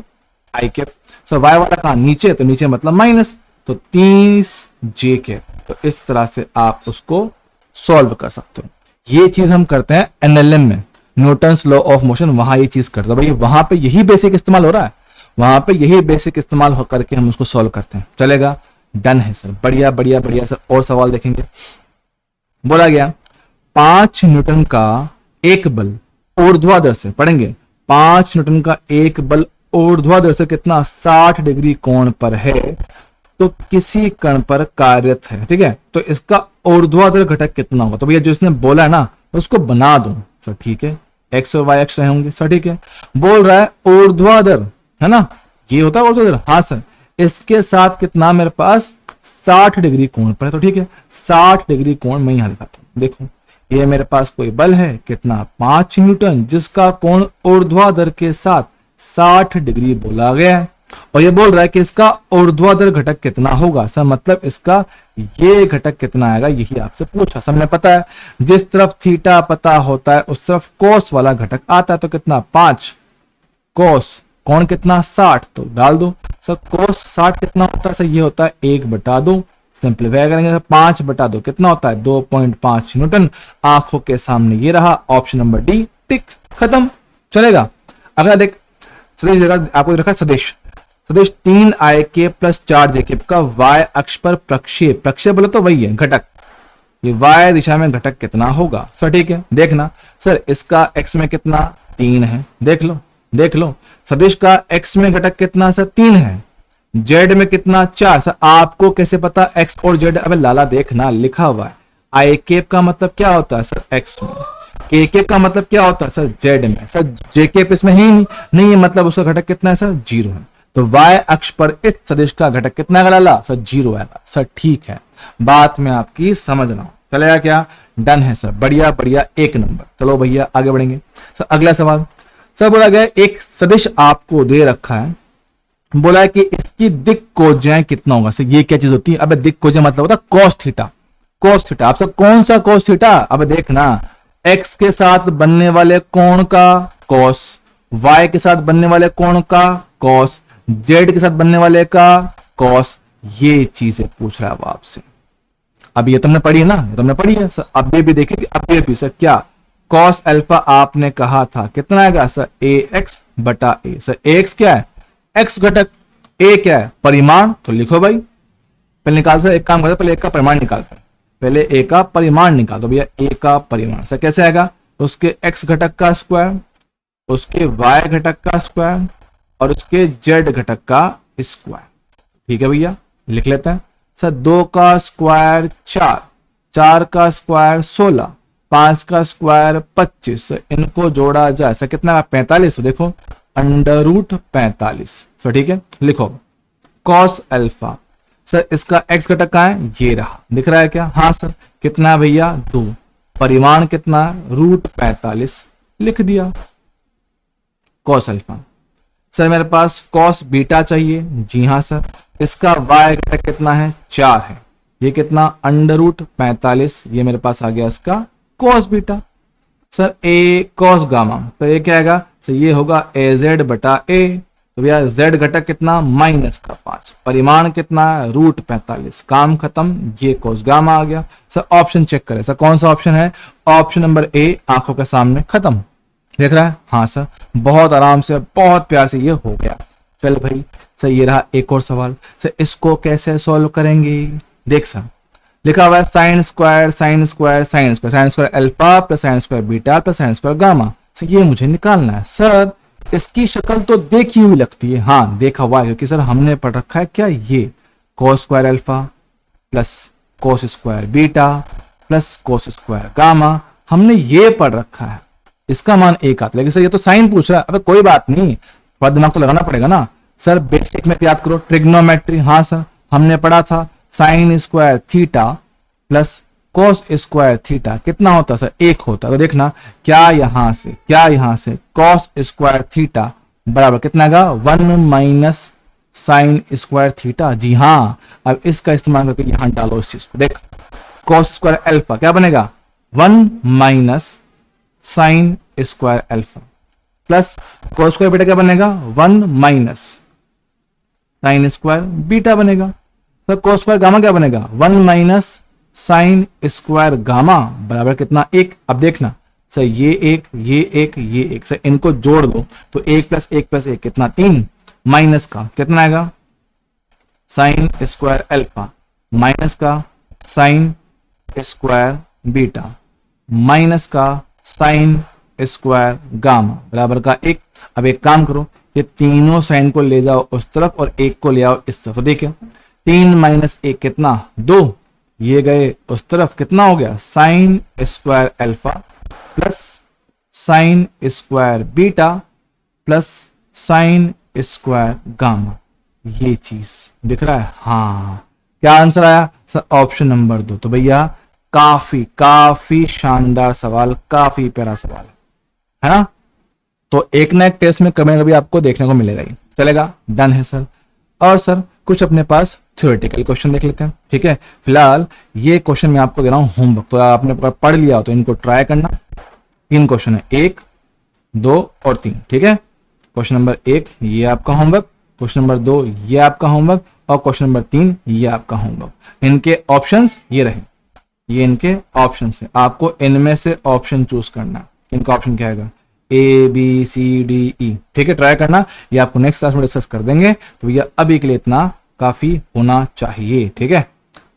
Speaker 1: आई कैप, सर y वाला कहाँ नीचे, तो नीचे मतलब माइनस, तो 30 जे कैप। तो इस तरह से आप उसको सॉल्व कर सकते हो। ये चीज हम करते हैं एनएलएम में, न्यूटन्स लॉ ऑफ मोशन, वहां ये चीज करते हैं भाई, वहां पे यही बेसिक इस्तेमाल हो रहा है, वहां पे यही बेसिक इस्तेमाल हो करके हम उसको सॉल्व करते हैं। चलेगा, डन है सर, बढ़िया बढ़िया बढ़िया सर। और सवाल देखेंगे, बोला गया 5 न्यूटन का एक बल ऊर्ध्वाधर से, पढ़ेंगे 5 न्यूटन का एक बल ऊर्ध्वाधर से कितना 60 डिग्री कोण पर है, तो किसी कण पर कार्यरत है, ठीक है, तो इसका ऊर्ध्वाधर घटक कितना होगा। तो भैया जो इसने बोला है ना उसको बना दो सर, ठीक है, एक्स और वाई अक्ष रहे होंगे सर, ठीक है। बोल रहा है ऊर्ध्वाधर है ना, ये होता है ऊर्ध्वाधर, हाँ सर, इसके साथ कितना मेरे पास 60 डिग्री कोण पर है, तो ठीक है 60 डिग्री कोण मैं यहां दिखाता हूं। देखो ये मेरे पास कोई बल है कितना 5 न्यूटन, जिसका कोण ऊर्ध्वाधर के साथ 60 डिग्री बोला गया है, और ये बोल रहा है कि इसका ऊर्ध्वाधर घटक कितना होगा सर, मतलब इसका ये घटक कितना आएगा, यही आपसे पूछा। सबने पता है जिस तरफ थीटा पता होता है उस तरफ कोस वाला घटक आता है, तो कितना 5 कोस, कोण कितना 60, तो डाल दो सर, कोस 60 कितना होता है सर, ये होता है 1/2, सिंप्लीफाई करेंगे 5/2 कितना होता है 2.5 न्यूटन। आंखों के सामने ये रहा ऑप्शन नंबर डी, टिक, खत्म। चलेगा, अगला देख सदिश आपको रखा सदिश, सदिश 3 आई के प्लस 4 जे के का y अक्ष पर प्रक्षेप, प्रक्षेप बोले तो वही है घटक, ये y दिशा में घटक कितना होगा सर, ठीक है। देखना सर इसका x में कितना 3 है, देख लो देख लो, सदिश का x में घटक कितना सर 3 है, z में कितना 4, सर आपको कैसे पता x और z, अबे लाला देखना लिखा हुआ है, आई केप का मतलब क्या होता है सर x में, के केप का मतलब क्या होता है सर z में, सर जे केप इसमें ही नहीं है, मतलब उसका घटक कितना है सर 0 है, तो y अक्ष पर इस सदिश का घटक कितना आएगा लाला सर 0 आएगा सर, ठीक है, बात में आपकी समझ रहा हूं। चलेगा क्या, डन है सर, बढ़िया बढ़िया, 1 नंबर। चलो भैया आगे बढ़ेंगे सर, अगला सवाल सर बोला गया एक सदिश आपको दे रखा है, बोला है कि इसकी दिक् कोज्या कितना होगा सर, ये क्या चीज होती है, अबे दिक् कोज्या मतलब होता है कॉस थीटा, कॉस थीटा, आप सब कौन सा कॉस थीटा, अबे देखना x के साथ बनने वाले कोण का कॉस, y के साथ बनने वाले कोण का कॉस, z के साथ बनने वाले का कॉस, ये चीजें पूछ रहा है वो आपसे। अब ये तुमने पढ़ी है ना, ये तुमने पढ़ी है सर, अब ये भी देखी थी, अब ये भी सर क्या कॉस अल्फा आपने कहा था कितना आएगा सर ax/a, सर ax क्या है x घटक, a क्या है परिमाण, तो लिखो भाई पहले निकाल सर, एक काम करते पहले एक का परिमाण निकालते हैं, पहले a का परिमाण निकाल दो भैया, a का परिमाण सर कैसे आएगा, उसके x घटक का स्क्वायर, उसके y घटक का स्क्वायर और उसके z घटक का स्क्वायर, ठीक है भैया लिख लेते हैं सर, 2 का स्क्वायर 4, 4 का स्क्वायर 16, 5 का स्क्वायर 25, इनको जोड़ा जाए सर कितना 45, देखो √45 सर, ठीक है लिखो कॉस अल्फा, सर इसका x घटक कहाँ है, ये रहा, दिख रहा है क्या, हाँ सर कितना है भैया 2, परिमाण कितना √45 लिख दिया, कॉस अल्फा। सर मेरे पास कॉस बीटा चाहिए, जी हाँ सर, इसका y घटक कितना है 4 है, ये कितना √45, ये मेरे पास आ गया इसका cos beta. Sir a cos gamma, sir ये क्या आएगा सर, ये होगा az/a, तो भैया z घटक कितना -5, परिमाण कितना √45, काम खत्म, ये कॉस गामा आ गया। सर ऑप्शन चेक करें सर, कौन सा ऑप्शन है, ऑप्शन नंबर ए आंखों के सामने, खत्म, देख रहा है, हाँ सर बहुत आराम से बहुत प्यार से ये हो गया। चल भाई सर ये रहा एक और सवाल, सर इसको कैसे सॉल्व करेंगे, देख सर लिखा हुआ है sine square sine square sine square, sine square alpha plus sine square beta plus sine square gamma, sir ये मुझे निकालना है। सर इसकी शक्ल तो देखी हुई लगती है, हाँ देखा हुआ है, क्योंकि सर हमने पढ़ रखा है क्या, ये cos square alpha plus cos square beta plus cos square gamma, हमने ये पढ़ रखा है, इसका मान 1 आता है, लेकिन सर ये तो साइन पूछ रहा है, अबे कोई बात नहीं, थोड़ा दिमाग तो लगाना पड़ेगा ना। सर बेसिक में याद करो ट्रिग्नोमेट्री, हाँ सर हमने पढ़ा था sine square theta plus cos square theta कितना होता सर 1 होता, तो देखना क्या यहां से कोस स्क्वायर थीटा बराबर कितना आएगा 1 - साइन स्क्वायर थीटा। जी हाँ, अब इसका इस्तेमाल करके यहां डालो इस चीज को। देख, कॉस स्क्वायर अल्फा क्या बनेगा, 1 minus sine square alpha, plus cos square beta क्या बनेगा, 1 माइनस साइन स्क्वायर बीटा बनेगा। सर कॉस स्क्वायर गामा क्या बनेगा, 1 माइनस साइन स्क्वायर गामा बराबर कितना, 1। अब देखना सर, ये एक, ये एक, ये एक, सर इनको जोड़ दो तो 1 प्लस 1 प्लस 1 कितना, 3, माइनस का कितना आएगा, साइन स्क्वायर अल्फा, माइनस का साइन स्क्वायर बीटा, माइनस का साइन स्क्वायर गामा बराबर का 1। अब एक काम करो, ये तीनों साइन को ले जाओ उस तरफ और 1 को ले आओ इस तरफ। तो देखिए 3 माइनस 1 कितना, 2, ये गए उस तरफ, कितना हो गया, sine square alpha plus sine square beta plus sine square gamma. ये चीज दिख रहा है, हाँ। क्या आंसर आया सर, ऑप्शन नंबर 2। तो भैया काफी काफी शानदार सवाल, काफी प्यारा सवाल है ना। तो एक ना एक टेस्ट में कभी ना कभी आपको देखने को मिलेगा ही, चलेगा, डन है सर। और सर कुछ अपने पास थ्योरेटिकल क्वेश्चन देख लेते हैं, ठीक है। फिलहाल ये क्वेश्चन मैं आपको दे रहा हूं होमवर्क, तो आपने पढ़ लिया हो तो इनको ट्राई करना। 3 क्वेश्चन है, 1, 2 और 3, ठीक है। क्वेश्चन नंबर 1 ये आपका होमवर्क, क्वेश्चन नंबर 2 ये आपका होमवर्क, और क्वेश्चन नंबर 3 ये आपका होमवर्क। इनके ऑप्शंस ये रहे, ये इनके ऑप्शंस है, आपको इनमें से ऑप्शन चूज करना है। इनका ऑप्शन क्या आएगा, ABCDE, ठीक है। ट्राई करना, ये आपको नेक्स्ट क्लास में डिस्कस कर देंगे। तो भैया अभी के लिए इतना काफी होना चाहिए, ठीक है।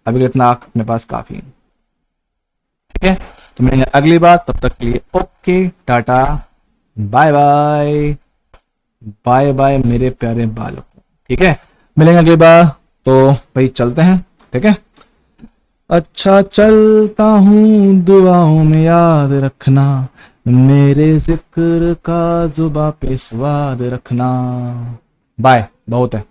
Speaker 1: अभी के लिए इतना अपने पास काफी है, ठीक है। तो मिलेंगे अगली बार, तब तक के लिए okay, tata, bye bye, bye bye मेरे प्यारे बालक, ठीक है। मिलेंगे अगली बार, तो भाई चलते हैं, ठीक है। अच्छा चलता हूँ, दुआओं में याद रखना, मेरे जिक्र का जुबा पे स्वाद रखना। बाय, बहुत है।